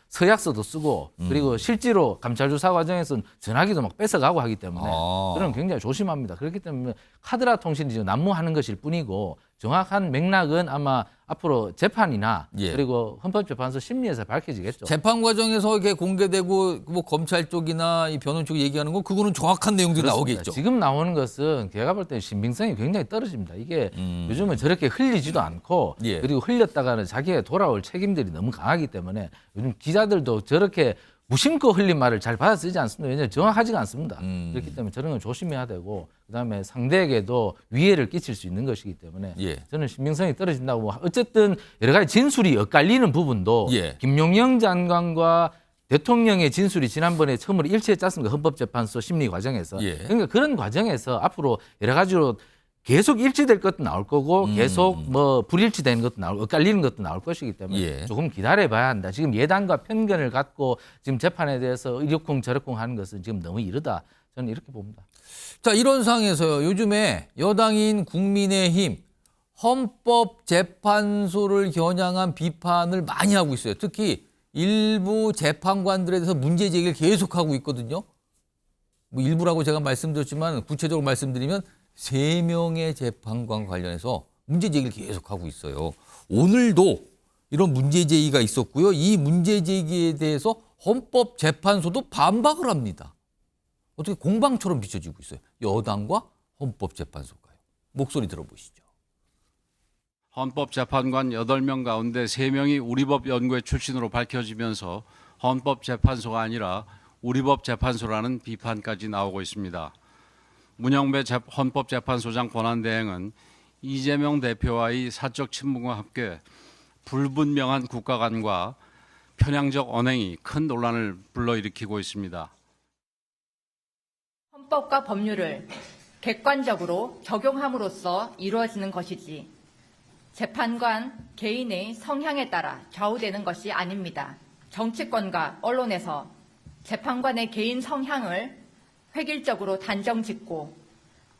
서약서도 쓰고 그리고 실제로 감찰 조사 과정에서는 전화기도 뺏어가고 하기 때문에 그럼 굉장히 조심합니다. 그렇기 때문에 카드라 통신이 지금 난무하는 것일 뿐이고 정확한 맥락은 아마 앞으로 재판이나 예. 그리고 헌법재판소 심리에서 밝혀지겠죠. 재판 과정에서 이렇게 공개되고 검찰 쪽이나 이 변호인 쪽이 얘기하는 건 그거는 정확한 내용들이 그렇습니다. 나오겠죠. 지금 나오는 것은 제가 볼 때 신빙성이 굉장히 떨어집니다. 이게 요즘은 저렇게 흘리지도 않고 예. 그리고 흘렸다가는 자기가 돌아올 책임들이 너무 강하기 때문에 요즘 기자들도 저렇게 무심코 흘린 말을 잘 받아 쓰지 않습니다. 왜냐하면 정확하지가 않습니다. 그렇기 때문에 저런 건 조심해야 되고 그다음에 상대에게도 위해를 끼칠 수 있는 것이기 때문에 예. 저는 신빙성이 떨어진다고 어쨌든 여러 가지 진술이 엇갈리는 부분도 예. 김용영 장관과 대통령의 진술이 지난번에 처음으로 일치했지 않습니까? 헌법재판소 심리 과정에서. 예. 그러니까 그런 과정에서 앞으로 여러 가지로 계속 일치될 것도 나올 거고 계속 불일치되는 것도 엇갈리는 것도 나올 것이기 때문에 예. 조금 기다려봐야 한다. 지금 예단과 편견을 갖고 지금 재판에 대해서 이러쿵 저러쿵 하는 것은 지금 너무 이르다. 저는 이렇게 봅니다. 자, 이런 상황에서요. 요즘에 여당인 국민의힘 헌법재판소를 겨냥한 비판을 많이 하고 있어요. 특히 일부 재판관들에 대해서 문제 제기를 계속하고 있거든요. 일부라고 제가 말씀드렸지만 구체적으로 말씀드리면 3명의 재판관 관련해서 문제 제기를 계속하고 있어요. 오늘도 이런 문제 제기가 있었고요. 이 문제 제기에 대해서 헌법재판소도 반박을 합니다. 어떻게 공방처럼 비춰지고 있어요. 여당과 헌법재판소가요. 목소리 들어보시죠. 헌법재판관 8명 가운데 3명이 우리법 연구회 출신으로 밝혀지면서 헌법재판소가 아니라 우리법재판소라는 비판까지 나오고 있습니다. 문영배 헌법재판소장 권한대행은 이재명 대표와의 사적 친분과 함께 불분명한 국가관과 편향적 언행이 큰 논란을 불러일으키고 있습니다. 헌법과 법률을 객관적으로 적용함으로써 이루어지는 것이지 재판관 개인의 성향에 따라 좌우되는 것이 아닙니다. 정치권과 언론에서 재판관의 개인 성향을 획일적으로 단정짓고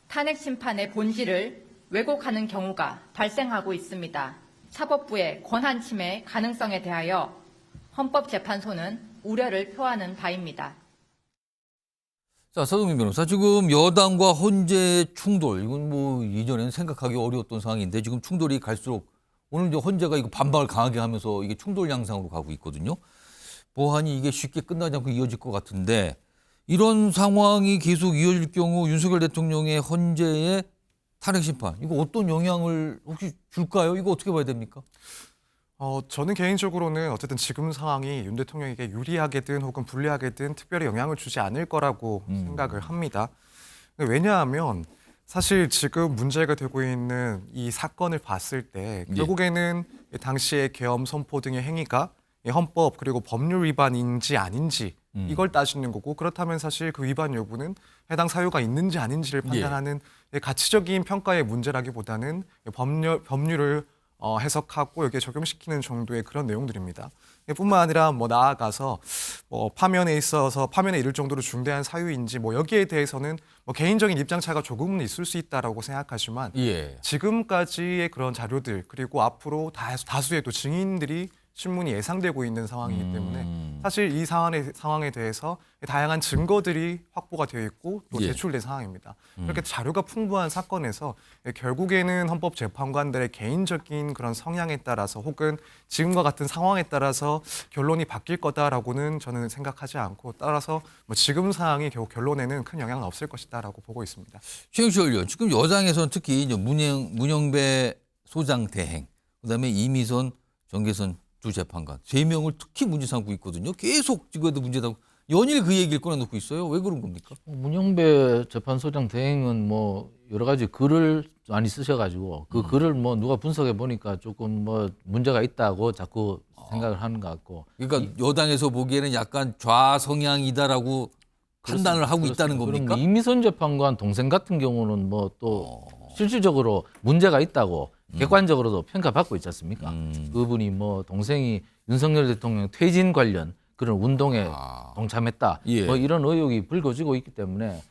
탄핵 심판의 본질을 왜곡하는 경우가 발생하고 있습니다. 사법부의 권한 침해 가능성에 대하여 헌법재판소는 우려를 표하는 바입니다. 자, 서동민 변호사, 지금 여당과 헌재 충돌, 이건 뭐 이전에는 생각하기 어려웠던 상황인데 지금 충돌이 갈수록 오늘 이제 헌재가 이거 반박을 강하게 하면서 이게 충돌 양상으로 가고 있거든요. 보안이 이게 쉽게 끝나지 않고 이어질 것 같은데 이런 상황이 계속 이어질 경우 윤석열 대통령의 헌재의 탄핵 심판, 이거 어떤 영향을 혹시 줄까요? 이거 어떻게 봐야 됩니까? 저는 개인적으로는 어쨌든 지금 상황이 윤 대통령에게 유리하게든 혹은 불리하게든 특별히 영향을 주지 않을 거라고 생각을 합니다. 왜냐하면 사실 지금 문제가 되고 있는 이 사건을 봤을 때 결국에는 당시의 계엄 선포 등의 행위가 헌법 그리고 법률 위반인지 아닌지 이걸 따지는 거고, 그렇다면 사실 그 위반 여부는 해당 사유가 있는지 아닌지를 판단하는 가치적인 평가의 문제라기보다는 법률을 해석하고 여기에 적용시키는 정도의 그런 내용들입니다. 뿐만 아니라 뭐 나아가서 파면에 있어서 파면에 이를 정도로 중대한 사유인지 뭐 여기에 대해서는 뭐 개인적인 입장차가 조금은 있을 수 있다라고 생각하지만 지금까지의 그런 자료들 그리고 앞으로 다수의 또 증인들이 신문이 예상되고 있는 상황이기 때문에 사실 이 상황에 대해서 다양한 증거들이 확보가 되어 있고 또 제출된 상황입니다. 이렇게 자료가 풍부한 사건에서 결국에는 헌법재판관들의 개인적인 그런 성향에 따라서 혹은 지금과 같은 상황에 따라서 결론이 바뀔 거다라고는 저는 생각하지 않고, 따라서 뭐 지금 상황이 결국 결론에는 큰 영향은 없을 것이다라고 보고 있습니다. 최영실 의원, 지금 여당에서는 특히 이제 문영배 소장 대행, 그다음에 이미선, 정계선 두 재판관 3명을 특히 문제 삼고 있거든요. 계속 지금도 문제다. 연일 그 얘기를 꺼내놓고 있어요. 왜 그런 겁니까? 문영배 재판소장 대행은 뭐 여러 가지 글을 많이 쓰셔가지고 그 글을 뭐 누가 분석해 보니까 조금 뭐 문제가 있다고 자꾸 생각을 하는 것 같고. 그러니까 여당에서 보기에는 약간 좌성향이다라고 판단을 하고 있다는 겁니까? 이미선 재판관 동생 같은 경우는 뭐 또 실질적으로 문제가 있다고 객관적으로도 평가받고 있지 않습니까? 그분이 뭐 동생이 윤석열 대통령 퇴진 관련 그런 운동에 동참했다. 뭐 이런 의혹이 불거지고 있기 때문에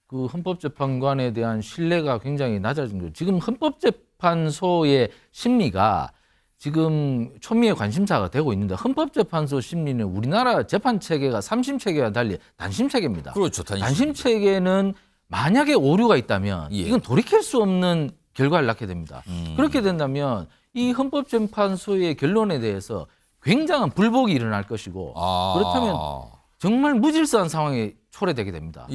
그 헌법재판관에 대한 신뢰가 굉장히 낮아진 거죠. 지금 헌법재판소의 심리가 지금 초미의 관심사가 되고 있는데, 헌법재판소 심리는 우리나라 재판 체계가 3심 체계와 달리 단심 체계입니다. 그렇죠. 단심 체계는 만약에 오류가 있다면 이건 돌이킬 수 없는 결과를 낳게 됩니다. 그렇게 된다면 이 헌법재판소의 결론에 대해서 굉장한 불복이 일어날 것이고, 그렇다면 정말 무질서한 상황이 초래되게 됩니다.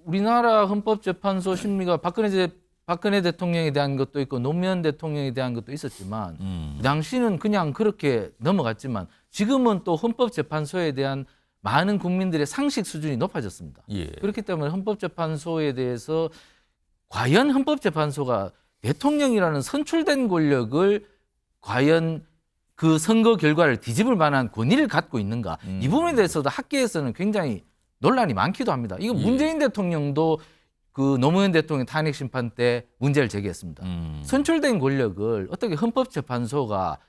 우리나라 헌법재판소 심리가 박근혜 대통령에 대한 것도 있고 노무현 대통령에 대한 것도 있었지만 그 당시는 그냥 그렇게 넘어갔지만 지금은 또 헌법재판소에 대한 많은 국민들의 상식 수준이 높아졌습니다. 그렇기 때문에 헌법재판소에 대해서 과연 헌법재판소가 대통령이라는 선출된 권력을 과연 그 선거 결과를 뒤집을 만한 권위를 갖고 있는가, 이 부분에 대해서도 학계에서는 굉장히 논란이 많기도 합니다. 이거 문재인 대통령도 그 노무현 대통령 탄핵 심판 때 문제를 제기했습니다. 선출된 권력을 어떻게 헌법재판소가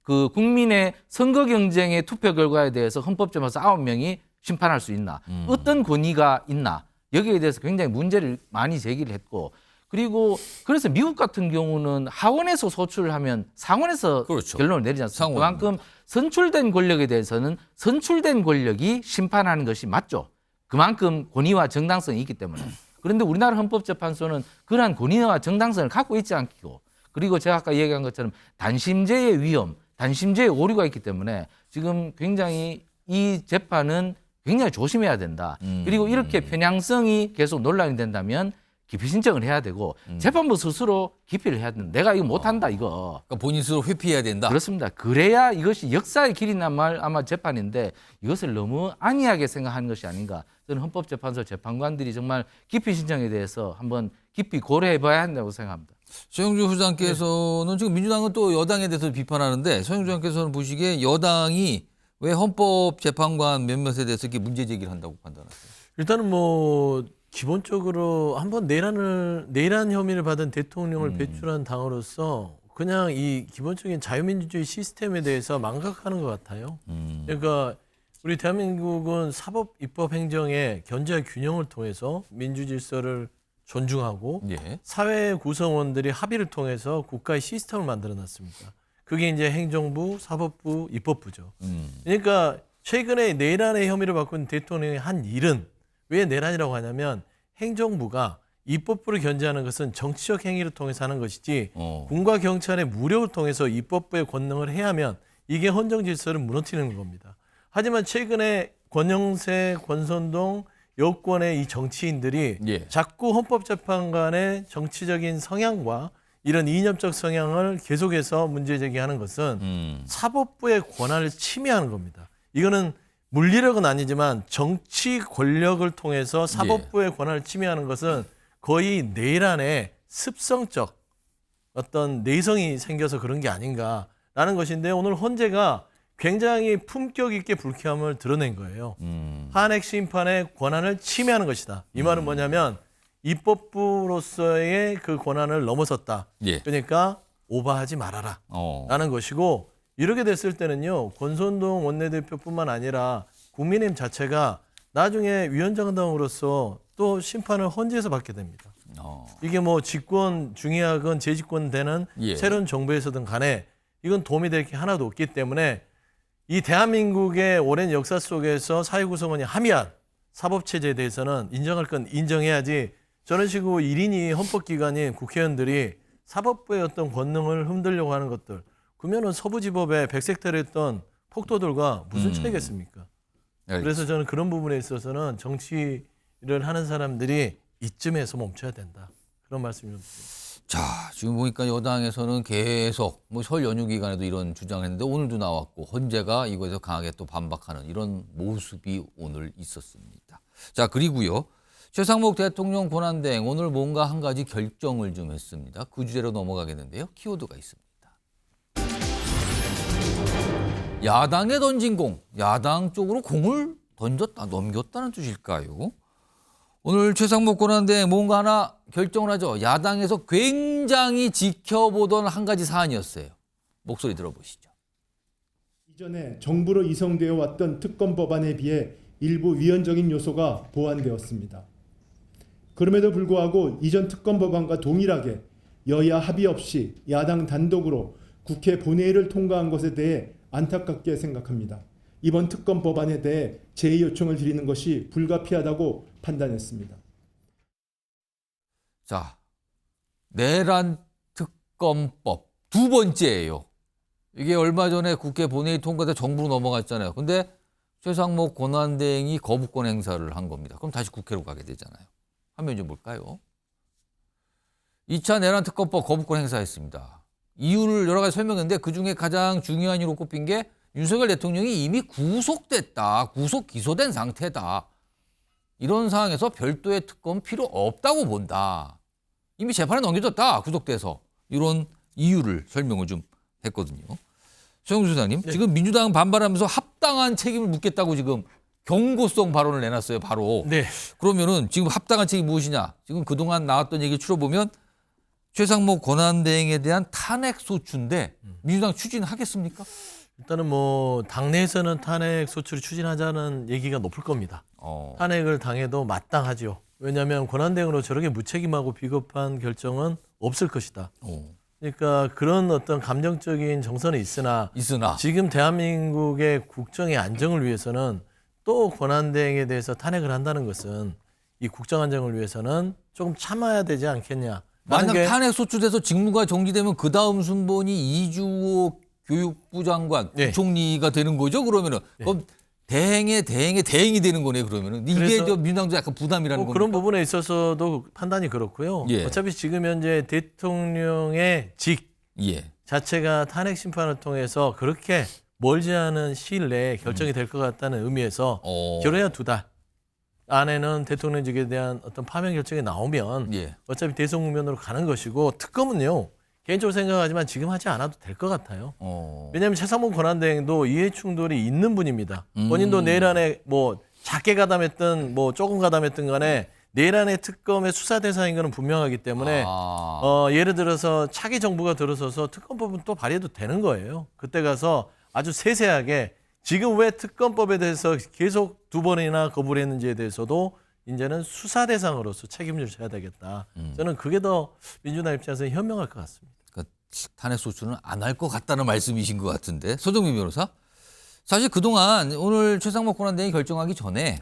그 국민의 선거 경쟁의 투표 결과에 대해서 헌법재판소 9명이 심판할 수 있나? 어떤 권위가 있나? 여기에 대해서 굉장히 문제를 많이 제기를 했고, 그리고 그래서 미국 같은 경우는 하원에서 소출을 하면 상원에서 결론을 내리지 않습니까? 그만큼 선출된 권력에 대해서는 선출된 권력이 심판하는 것이 맞죠. 그만큼 권위와 정당성이 있기 때문에. 그런데 우리나라 헌법재판소는 그러한 권위와 정당성을 갖고 있지 않고, 그리고 제가 아까 얘기한 것처럼 단심제의 위험, 단심제의 오류가 있기 때문에 지금 굉장히 이 재판은 굉장히 조심해야 된다. 그리고 이렇게 편향성이 계속 논란이 된다면 기피 신청을 해야 되고 재판부 스스로 기피를 해야 된다. 내가 이거 못한다 이거. 그러니까 본인 스스로 회피해야 된다. 그렇습니다. 그래야 이것이 역사의 길이 남을 아마 재판인데 이것을 너무 안이하게 생각하는 것이 아닌가. 저는 헌법재판소 재판관들이 정말 기피 신청에 대해서 한번 깊이 고려해 봐야 한다고 생각합니다. 서영주 후장께서는 지금 민주당은 또 여당에 대해서 비판하는데 서영주 후장께서는 보시기에 여당이 왜 헌법재판관 몇몇에 대해서 이렇게 문제 제기를 한다고 판단하세요? 일단은 뭐 기본적으로 한번 내란 혐의를 받은 대통령을 배출한 당으로서 그냥 이 기본적인 자유민주주의 시스템에 대해서 망각하는 것 같아요. 그러니까 우리 대한민국은 사법, 입법, 행정의 견제와 균형을 통해서 민주질서를 존중하고 예. 사회 구성원들이 합의를 통해서 국가의 시스템을 만들어놨습니다. 그게 이제 행정부, 사법부, 입법부죠. 그러니까 최근에 내란의 혐의를 받고 있는 대통령이 한 일은 왜 내란이라고 하냐면 행정부가 입법부를 견제하는 것은 정치적 행위를 통해서 하는 것이지 군과 경찰의 무력을 통해서 입법부의 권능을 해야면 이게 헌정 질서를 무너뜨리는 겁니다. 하지만 최근에 권영세, 권선동, 여권의 이 정치인들이 예. 자꾸 헌법재판관의 정치적인 성향과 이런 이념적 성향을 계속해서 문제 제기하는 것은 사법부의 권한을 침해하는 겁니다. 이거는 물리력은 아니지만 정치 권력을 통해서 사법부의 권한을 침해하는 것은 거의 내란의 습성적 어떤 내성이 생겨서 그런 게 아닌가라는 것인데 오늘 헌재가 굉장히 품격 있게 불쾌함을 드러낸 거예요. 탄핵 심판의 권한을 침해하는 것이다. 이 말은 뭐냐면 입법부로서의 그 권한을 넘어섰다. 예. 그러니까 오버하지 말아라 라는 것이고 이렇게 됐을 때는요. 권선동 원내대표뿐만 아니라 국민의힘 자체가 나중에 위원장당으로서 또 심판을 헌재에서 받게 됩니다. 이게 뭐 집권 중의하건 재집권 되는 예. 새로운 정부에서든 간에 이건 도움이 될 게 하나도 없기 때문에 이 대한민국의 오랜 역사 속에서 사회구성원이 합의한 사법체제에 대해서는 인정할 건 인정해야지 저런 식으로 1인이 헌법기관인 국회의원들이 사법부의 어떤 권능을 흔들려고 하는 것들 그러면은 서부지법에 백색태를 했던 폭도들과 무슨 차이겠습니까? 그래서 저는 그런 부분에 있어서는 정치를 하는 사람들이 이쯤에서 멈춰야 된다. 그런 말씀 좀 드립니다. 자, 지금 보니까 여당에서는 계속 뭐 설 연휴 기간에도 이런 주장을 했는데 오늘도 나왔고 헌재가 이거에서 강하게 또 반박하는 이런 모습이 오늘 있었습니다. 자, 그리고요. 최상목 대통령 권한대행 오늘 뭔가 한 가지 결정을 좀 했습니다. 그 주제로 넘어가겠는데요. 키워드가 있습니다. 야당에 던진 공, 야당 쪽으로 공을 던졌다, 넘겼다는 뜻일까요? 오늘 최상목 권한대행 뭔가 하나 결정을 하죠. 야당에서 굉장히 지켜보던 한 가지 사안이었어요. 목소리 들어보시죠. 이전에 정부로 이송되어 왔던 특검 법안에 비해 일부 위헌적인 요소가 보완되었습니다. 그럼에도 불구하고 이전 특검 법안과 동일하게 여야 합의 없이 야당 단독으로 국회 본회의를 통과한 것에 대해 안타깝게 생각합니다. 이번 특검 법안에 대해 제의 요청을 드리는 것이 불가피하다고 판단했습니다. 자, 내란 특검법 두 번째예요. 이게 얼마 전에 국회 본회의 통과돼 정부로 넘어갔잖아요. 근데 최상목 권한대행이 거부권 행사를 한 겁니다. 그럼 다시 국회로 가게 되잖아요. 화면 좀 볼까요? 2차 내란 특검법 거부권 행사했습니다. 이유를 여러 가지 설명했는데 그중에 가장 중요한 이유로 꼽힌 게 윤석열 대통령이 이미 구속됐다. 구속 기소된 상태다. 이런 상황에서 별도의 특검 필요 없다고 본다. 이미 재판에 넘겨졌다. 구속돼서. 이런 이유를 설명을 좀 했거든요. 서영주 소장님, 네. 지금 민주당 반발하면서 합당한 책임을 묻겠다고 지금 경고성 발언을 내놨어요. 바로. 네. 그러면은 지금 합당한 책임이 무엇이냐. 지금 그동안 나왔던 얘기 추려보면 최상목 권한대행에 대한 탄핵 소추인데 민주당 추진하겠습니까? 일단은 뭐 당내에서는 탄핵 소추를 추진하자는 얘기가 높을 겁니다. 탄핵을 당해도 마땅하죠. 왜냐하면 권한대행으로 저렇게 무책임하고 비겁한 결정은 없을 것이다. 그러니까 그런 어떤 감정적인 정서는 있으나 지금 대한민국의 국정의 안정을 위해서는 또 권한대행에 대해서 탄핵을 한다는 것은 이 국정 안정을 위해서는 조금 참아야 되지 않겠냐. 만약 탄핵 소추돼서 직무가 정지되면 그 다음 순번이 이주호 교육부 장관, 부총리가 되는 거죠. 그러면은 그럼 대행이 되는 거네. 그러면은 이게 저 민주당도 약간 부담이라는 겁니까? 그런 부분에 있어서도 판단이 그렇고요. 예. 어차피 지금 현재 대통령의 직 자체가 탄핵 심판을 통해서 그렇게 멀지 않은 시일 내에 결정이 될 것 같다는 의미에서 결해야 2달. 안에는 대통령직에 대한 어떤 파면 결정이 나오면 예. 어차피 대선 국면으로 가는 것이고 특검은요. 개인적으로 생각하지만 지금 하지 않아도 될 것 같아요. 왜냐하면 최상목 권한대행도 이해 충돌이 있는 분입니다. 본인도 내일 안에 뭐 작게 가담했든 뭐 조금 가담했든 간에 내일 안에 특검의 수사 대상인 것은 분명하기 때문에 예를 들어서 차기 정부가 들어서서 특검법은 또 발의해도 되는 거예요. 그때 가서 아주 세세하게 지금 왜 특검법에 대해서 계속 2번이나 거부를 했는지에 대해서도 이제는 수사 대상으로서 책임을 져야 되겠다. 저는 그게 더 민주당 입장에서 현명할 것 같습니다. 그러니까 탄핵 소추는 안 할 것 같다는 말씀이신 것 같은데 서정민 변호사? 사실 그동안 오늘 최상목 권한대행이 결정하기 전에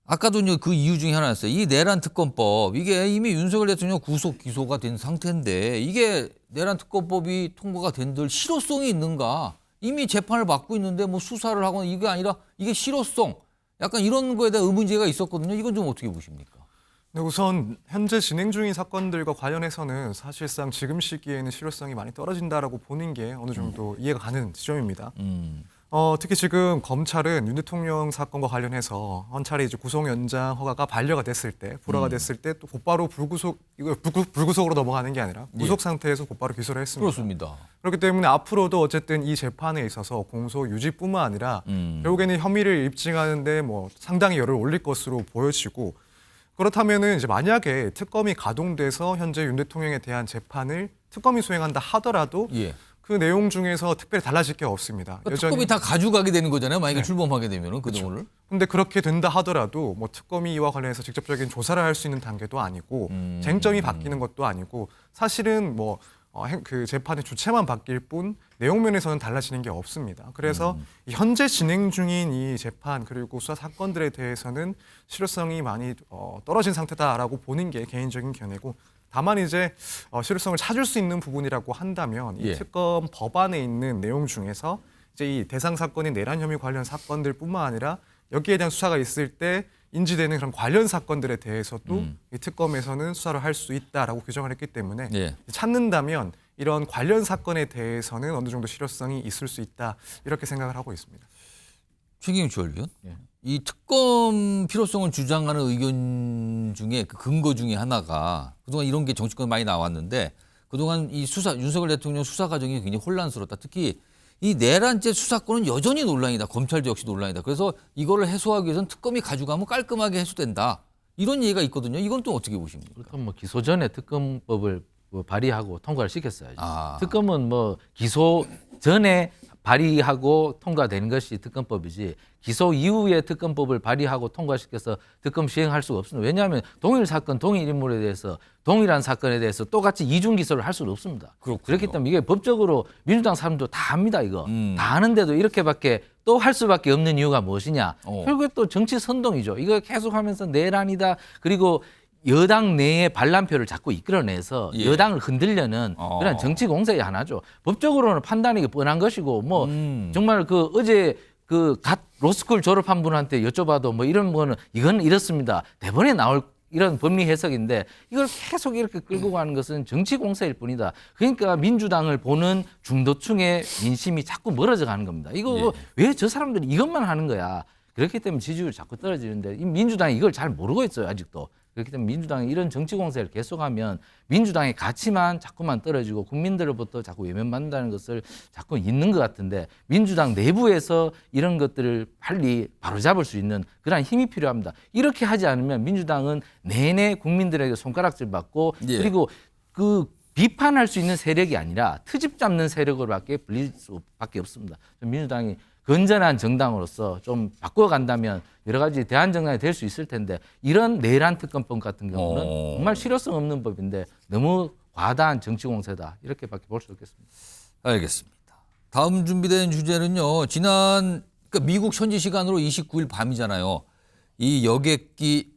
아까도 그 이유 중에 하나였어요. 이 내란 특검법 이게 이미 윤석열 대통령 구속 기소가 된 상태인데 이게 내란 특검법이 통과가 된들 실효성이 있는가? 이미 재판을 받고 있는데 뭐 수사를 하거나 이게 아니라 이게 실효성 약간 이런 거에 대한 의문제가 있었거든요. 이건 좀 어떻게 보십니까? 네, 우선 현재 진행 중인 사건들과 관련해서는 사실상 지금 시기에는 실효성이 많이 떨어진다라고 보는 게 어느 정도 이해가 가는 지점입니다. 특히 지금 검찰은 윤 대통령 사건과 관련해서 한 차례 이제 구속 연장 허가가 반려가 됐을 때, 불허가 됐을 때 또 곧바로 불구속으로 넘어가는 게 아니라 구속 상태에서 곧바로 기소를 했습니다. 그렇습니다. 그렇기 때문에 앞으로도 어쨌든 이 재판에 있어서 공소 유지뿐만 아니라 결국에는 혐의를 입증하는데 뭐 상당히 열을 올릴 것으로 보여지고 그렇다면은 이제 만약에 특검이 가동돼서 현재 윤 대통령에 대한 재판을 특검이 수행한다 하더라도 그 내용 중에서 특별히 달라질 게 없습니다. 그러니까 특검이 다 가져가게 되는 거잖아요. 만약에 출범하게 되면은 그 그렇죠. 돈을. 근데 그렇게 된다 하더라도 뭐 특검이 이와 관련해서 직접적인 조사를 할 수 있는 단계도 아니고 쟁점이 바뀌는 것도 아니고 사실은 뭐 그 재판의 주체만 바뀔 뿐 내용 면에서는 달라지는 게 없습니다. 그래서 현재 진행 중인 이 재판 그리고 수사 사건들에 대해서는 실효성이 많이 떨어진 상태다라고 보는 게 개인적인 견해고 다만 이제 실효성을 찾을 수 있는 부분이라고 한다면 이 특검 법안에 있는 내용 중에서 이제 이 대상 사건인 내란 혐의 관련 사건들뿐만 아니라 여기에 대한 수사가 있을 때 인지되는 그런 관련 사건들에 대해서도 이 특검에서는 수사를 할 수 있다라고 규정을 했기 때문에 찾는다면 이런 관련 사건에 대해서는 어느 정도 실효성이 있을 수 있다 이렇게 생각을 하고 있습니다. 최경영 의원, 이 특검 필요성을 주장하는 의견 중에 그 근거 중에 하나가 그동안 이런 게 정치권에 많이 나왔는데 그동안 이 수사 윤석열 대통령 수사 과정이 굉장히 혼란스럽다. 특히 이 내란죄 수사권은 여전히 논란이다. 검찰도 역시 논란이다. 그래서 이거를 해소하기 위해서는 특검이 가져가면 깔끔하게 해소된다. 이런 얘기가 있거든요. 이건 또 어떻게 보십니까? 일단 뭐 기소 전에 특검법을 뭐 발의하고 통과를 시켰어야죠. 특검은 뭐 기소 전에 발의하고 통과되는 것이 특검법이지 기소 이후에 특검법을 발의하고 통과시켜서 특검 시행할 수가 없습니다. 왜냐하면 동일 사건, 동일 인물에 대해서 동일한 사건에 대해서 똑같이 이중 기소를 할 수는 없습니다. 그렇기 때문에 이게 법적으로 민주당 사람도 다 합니다. 이거 다 아는데도 이렇게밖에 또 할 수밖에 없는 이유가 무엇이냐. 결국에 또 정치 선동이죠. 이거 계속하면서 내란이다. 그리고 여당 내에 반란표를 자꾸 이끌어내서 여당을 흔들려는 그런 정치 공세의 하나죠. 법적으로는 판단이 뻔한 것이고 뭐 정말 그 어제 그 갓 로스쿨 졸업한 분한테 여쭤봐도 뭐 이런 거는 이건 이렇습니다. 대본에 나올 이런 법리 해석인데 이걸 계속 이렇게 끌고 가는 것은 정치 공세일 뿐이다. 그러니까 민주당을 보는 중도층의 민심이 자꾸 멀어져 가는 겁니다. 이거 왜 저 사람들이 이것만 하는 거야. 그렇기 때문에 지지율이 자꾸 떨어지는데 이 민주당이 이걸 잘 모르고 있어요. 아직도. 그렇기 때문에 민주당이 이런 정치 공세를 계속하면 민주당의 가치만 자꾸만 떨어지고 국민들로부터 자꾸 외면받는다는 것을 자꾸 있는 것 같은데 민주당 내부에서 이런 것들을 빨리 바로잡을 수 있는 그런 힘이 필요합니다. 이렇게 하지 않으면 민주당은 내내 국민들에게 손가락질 받고 그리고 그 비판할 수 있는 세력이 아니라 트집 잡는 세력으로밖에 불릴 수밖에 없습니다. 민주당이 건전한 정당으로서 좀 바꿔간다면 여러 가지 대안정당이 될 수 있을 텐데 이런 내란 특검법 같은 경우는 정말 실효성 없는 법인데 너무 과다한 정치 공세다 이렇게밖에 볼 수 없겠습니다. 알겠습니다. 다음 준비된 주제는요. 지난 그러니까 미국 현지 시간으로 29일 밤이잖아요. 이 여객기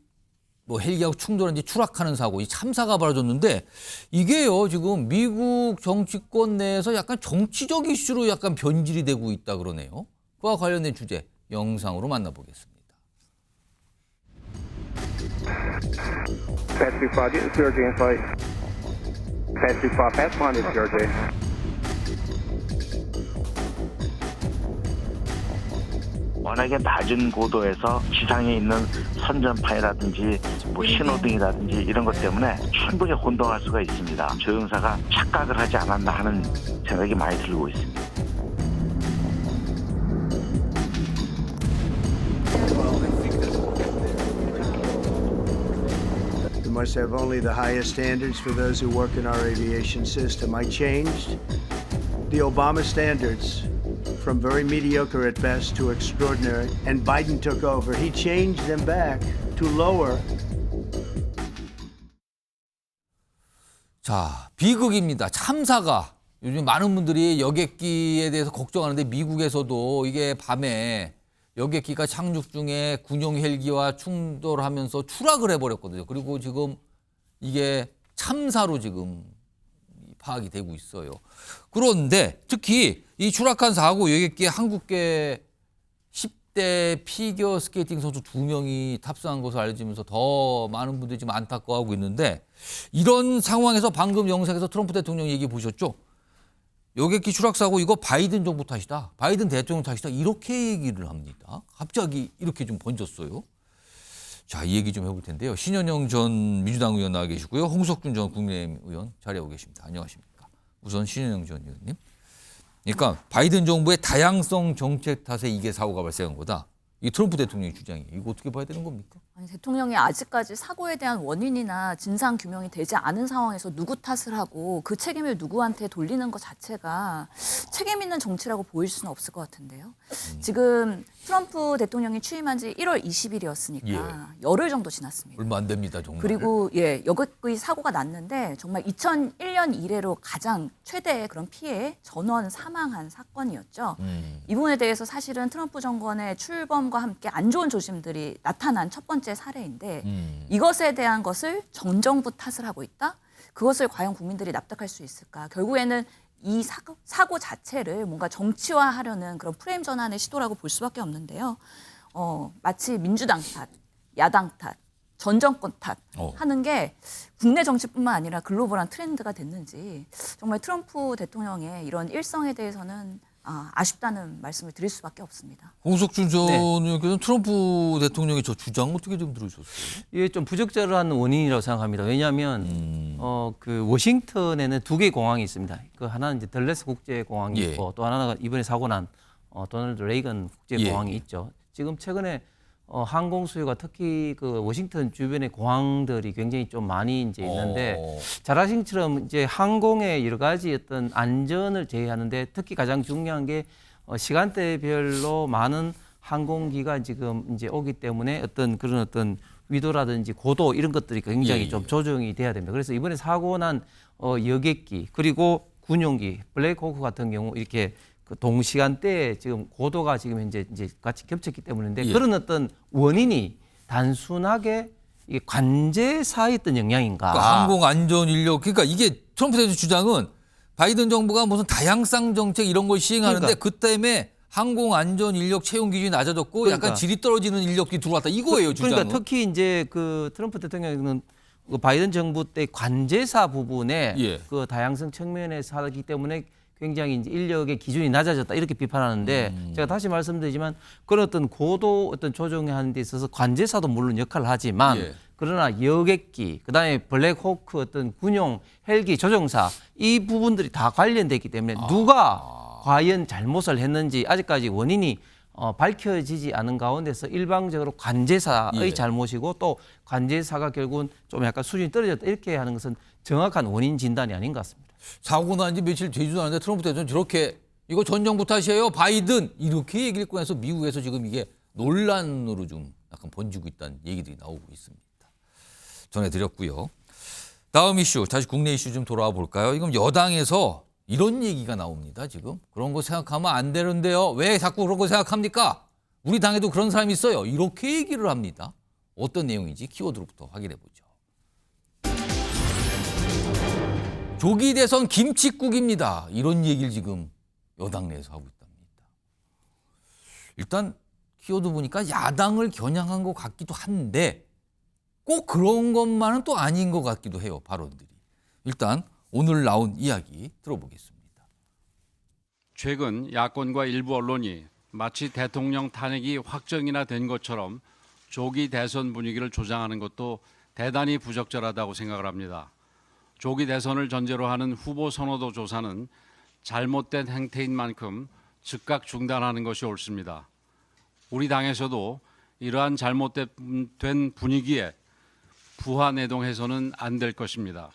뭐 헬기하고 충돌한 뒤 추락하는 사고, 이 참사가 벌어졌는데 이게요 지금 미국 정치권 내에서 약간 정치적 이슈로 약간 변질이 되고 있다 그러네요. 그와 관련된 주제 영상으로 만나보겠습니다. 워낙에 낮은 고도에서 지상에 있는 선전파이라든지 뭐 신호등이라든지 이런 것 때문에 충분히 혼동할 수가 있습니다. 조종사가 착각을 하지 않았나 하는 생각이 많이 들고 있습니다. We must have only the highest standards for those who work in our aviation system. I changed the Obama standards from very mediocre at best to extraordinary, and Biden took over. He changed them back to lower. 자, 비극입니다. 참사가 요즘 많은 분들이 여객기에 대해서 걱정하는데 미국에서도 이게 밤에 여객기가 착륙 중에 군용 헬기와 충돌하면서 추락을 해버렸거든요. 그리고 지금 이게 참사로 지금 파악이 되고 있어요. 그런데 특히 이 추락한 사고 여객기에 한국계 10대 피겨 스케이팅 선수 2명이 탑승한 것으로 알려지면서 더 많은 분들이 지금 안타까워하고 있는데 이런 상황에서 방금 영상에서 트럼프 대통령 얘기 보셨죠? 여객기 추락 사고 이거 바이든 정부 탓이다. 바이든 대통령 탓이다. 이렇게 얘기를 합니다. 갑자기 이렇게 좀 번졌어요. 자, 이 얘기 좀 해볼 텐데요. 신현영 전 민주당 의원 나와 계시고요. 홍석준 전 국민의힘 의원 자리하고 계십니다. 안녕하십니까. 우선 신현영 전 의원님. 그러니까 바이든 정부의 다양성 정책 탓에 이게 사고가 발생한 거다. 이 트럼프 대통령의 주장이에요. 이거 어떻게 봐야 되는 겁니까? 아니, 대통령이 아직까지 사고에 대한 원인이나 진상 규명이 되지 않은 상황에서 누구 탓을 하고 그 책임을 누구한테 돌리는 것 자체가 책임 있는 정치라고 보일 수는 없을 것 같은데요. 지금 트럼프 대통령이 취임한 지 1월 20일이었으니까 열흘 정도 지났습니다. 얼마 안 됩니다, 정말. 그리고 여객기 사고가 났는데 정말 2001년 이래로 가장 최대의 그런 피해, 전원 사망한 사건이었죠. 이 부분에 대해서 사실은 트럼프 정권의 출범과 함께 안 좋은 조짐들이 나타난 첫 번째 사례인데 이것에 대한 것을 전 정부 탓을 하고 있다? 그것을 과연 국민들이 납득할 수 있을까? 결국에는 이 사고 자체를 뭔가 정치화하려는 그런 프레임 전환의 시도라고 볼 수밖에 없는데요. 마치 민주당 탓, 야당 탓, 전 정권 탓 하는 게 국내 정치뿐만 아니라 글로벌한 트렌드가 됐는지 정말 트럼프 대통령의 이런 일성에 대해서는 아쉽다는 말씀을 드릴 수밖에 없습니다. 홍석준 전 의원께서는 트럼프 대통령의 저 주장 어떻게 좀 들으셨어요? 이게 좀 부적절한 원인이라고 생각합니다. 왜냐하면 그 워싱턴에는 2개의 공항이 있습니다. 그 하나는 이제 덜레스 국제공항이 있고 또 하나가 이번에 사고 난 도널드 레이건 국제공항이 있죠. 지금 최근에 항공 수요가 특히 그 워싱턴 주변의 공항들이 굉장히 좀 많이 이제 있는데 잘 아신 것처럼 이제 항공의 여러 가지 어떤 안전을 제외하는데 특히 가장 중요한 게 시간대별로 많은 항공기가 지금 이제 오기 때문에 어떤 그런 어떤 위도라든지 고도 이런 것들이 굉장히 좀 조정이 돼야 됩니다. 그래서 이번에 사고 난 여객기 그리고 군용기 블랙호크 같은 경우 이렇게 그 동시간대에 지금 고도가 지금 현재 이제 같이 겹쳤기 때문인데 그런 어떤 원인이 단순하게 이게 관제사에 있던 영향인가? 그러니까 항공 안전 인력 그러니까 이게 트럼프 대통령 주장은 바이든 정부가 무슨 다양성 정책 이런 걸 시행하는데 그 때문에 항공 안전 인력 채용 기준이 낮아졌고 약간 질이 떨어지는 인력이 들어왔다 이거예요 주장은. 그러니까 특히 이제 그 트럼프 대통령은 그 바이든 정부 때 관제사 부분에 그 다양성 측면에서 하기 때문에 굉장히 이제 인력의 기준이 낮아졌다 이렇게 비판하는데 제가 다시 말씀드리지만 그런 어떤 고도 어떤 조정하는 데 있어서 관제사도 물론 역할을 하지만 그러나 여객기 그다음에 블랙호크 어떤 군용 헬기 조종사 이 부분들이 다 관련됐기 때문에 누가 과연 잘못을 했는지 아직까지 원인이 밝혀지지 않은 가운데서 일방적으로 관제사의 잘못이고 또 관제사가 결국은 좀 약간 수준이 떨어졌다 이렇게 하는 것은 정확한 원인 진단이 아닌 것 같습니다. 사고 난 지 며칠 되지도 않았는데 트럼프 대통령 저렇게 이거 전 정부 탓이에요 바이든 이렇게 얘기를 꺼내서 미국에서 지금 이게 논란으로 좀 약간 번지고 있다는 얘기들이 나오고 있습니다. 전해드렸고요. 다음 이슈 다시 국내 이슈 좀 돌아와 볼까요? 이건 여당에서 이런 얘기가 나옵니다. 지금 그런 거 생각하면 안 되는데요. 왜 자꾸 그런 거 생각합니까? 우리 당에도 그런 사람이 있어요. 이렇게 얘기를 합니다. 어떤 내용인지 키워드로부터 확인해 보죠. 조기 대선 김칫국입니다. 이런 얘기를 지금 여당 내에서 하고 있답니다. 일단 키워드 보니까 야당을 겨냥한 것 같기도 한데 꼭 그런 것만은 또 아닌 것 같기도 해요. 발언들이. 일단 오늘 나온 이야기 들어보겠습니다. 최근 야권과 일부 언론이 마치 대통령 탄핵이 확정이나 된 것처럼 조기 대선 분위기를 조장하는 것도 대단히 부적절하다고 생각을 합니다. 조기 대선을 전제로 하는 후보 선호도 조사는 잘못된 행태인 만큼 즉각 중단하는 것이 옳습니다. 우리 당에서도 이러한 잘못된 분위기에 부하내동해서는 안 될 것입니다.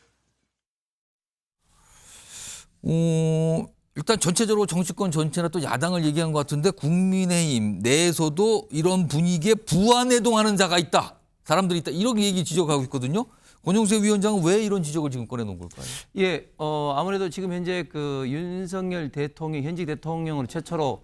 일단 전체적으로 정치권 전체나 또 야당을 얘기한 것 같은데 국민의힘 내에서도 이런 분위기에 부하내동하는 자가 있다. 사람들이 있다. 이런 얘기 지적하고 있거든요. 권영세 위원장은 왜 이런 지적을 지금 꺼내놓은 걸까요? 예, 아무래도 지금 현재 그 윤석열 대통령, 현직 대통령으로 최초로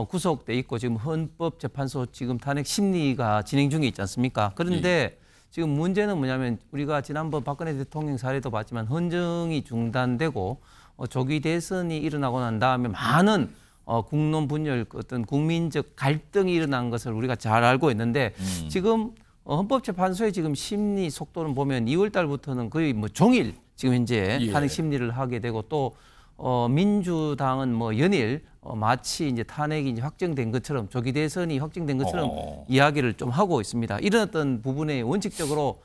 구속돼 있고 지금 헌법재판소 지금 탄핵 심리가 진행 중에 있지 않습니까? 그런데 지금 문제는 뭐냐면 우리가 지난번 박근혜 대통령 사례도 봤지만 헌정이 중단되고 조기 대선이 일어나고 난 다음에 많은 국론 분열, 어떤 국민적 갈등이 일어난 것을 우리가 잘 알고 있는데 지금 헌법재판소의 지금 심리 속도는 보면 2월 달부터는 거의 뭐 종일 지금 현재 탄핵 심리를 하게 되고 또 민주당은 뭐 연일 마치 이제 탄핵이 이제 확정된 것처럼 조기 대선이 확정된 것처럼 이야기를 좀 하고 있습니다. 이런 어떤 부분에 원칙적으로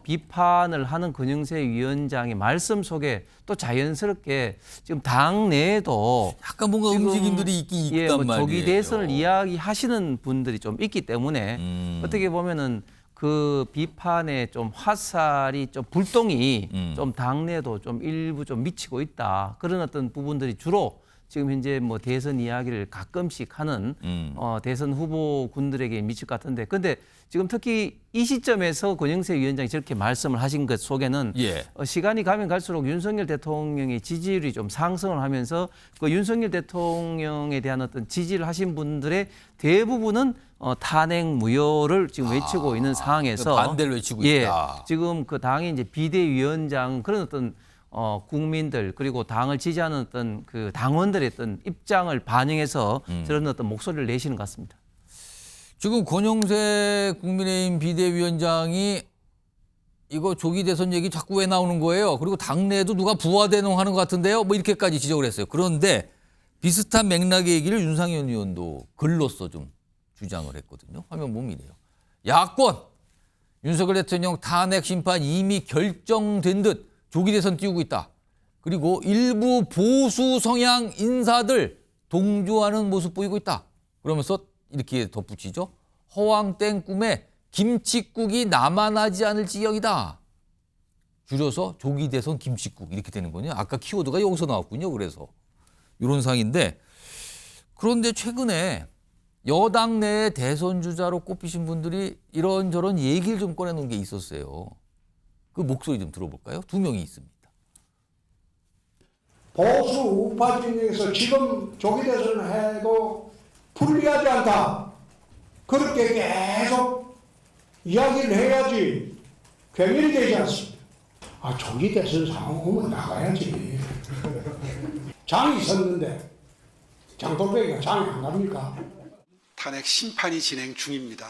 비판을 하는 권영세 위원장의 말씀 속에 또 자연스럽게 지금 당 내에도 약간 뭔가 움직임들이 있긴 있단 말이에요. 조기 대선을 이야기하시는 분들이 좀 있기 때문에 어떻게 보면은 그 비판에 좀 화살이 좀 불똥이 좀 당내도 좀 일부 좀 미치고 있다. 그런 어떤 부분들이 주로 지금 현재 뭐 대선 이야기를 가끔씩 하는 대선 후보군들에게 미칠 것 같은데, 근데 지금 특히 이 시점에서 권영세 위원장이 저렇게 말씀을 하신 것 속에는 시간이 가면 갈수록 윤석열 대통령의 지지율이 좀 상승을 하면서 그 윤석열 대통령에 대한 어떤 지지를 하신 분들의 대부분은 탄핵 무효를 지금 외치고 있는 상황에서 반대를 외치고 있다. 지금 그 당의 이제 비대위원장 그런 어떤 국민들 그리고 당을 지지하는 어떤 그 당원들의 어떤 입장을 반영해서 저런 어떤 목소리를 내시는 것 같습니다. 지금 권영세 국민의힘 비대위원장이 이거 조기 대선 얘기 자꾸 왜 나오는 거예요? 그리고 당내에도 누가 부하대농하는 것 같은데요? 뭐 이렇게까지 지적을 했어요. 그런데 비슷한 맥락의 얘기를 윤상현 의원도 글로써 좀 주장을 했거든요. 화면 보면 이래요. 야권 윤석열 대통령 탄핵 심판 이미 결정된 듯 조기 대선 띄우고 있다. 그리고 일부 보수 성향 인사들 동조하는 모습 보이고 있다. 그러면서 이렇게 덧붙이죠. 허황된 꿈에 김칫국이 남아나지 않을 지경이다. 줄여서 조기 대선 김칫국 이렇게 되는 거냐. 아까 키워드가 여기서 나왔군요. 그래서 이런 상인데, 그런데 최근에 여당 내 대선 주자로 꼽히신 분들이 이런저런 얘기를 좀 꺼내놓은 게 있었어요. 그 목소리 좀 들어볼까요? 두 명이 있습니다. 보수 우파 진영에서 지금 조기 대선을 해도 불리하지 않다. 그렇게 계속 이야기를 해야지 괴멸이 되지 않습니다. 조기 대선 상황 오면 나가야지. 장이 있었는데 장돌배기가 장이 안 갑니까? 탄핵 심판이 진행 중입니다.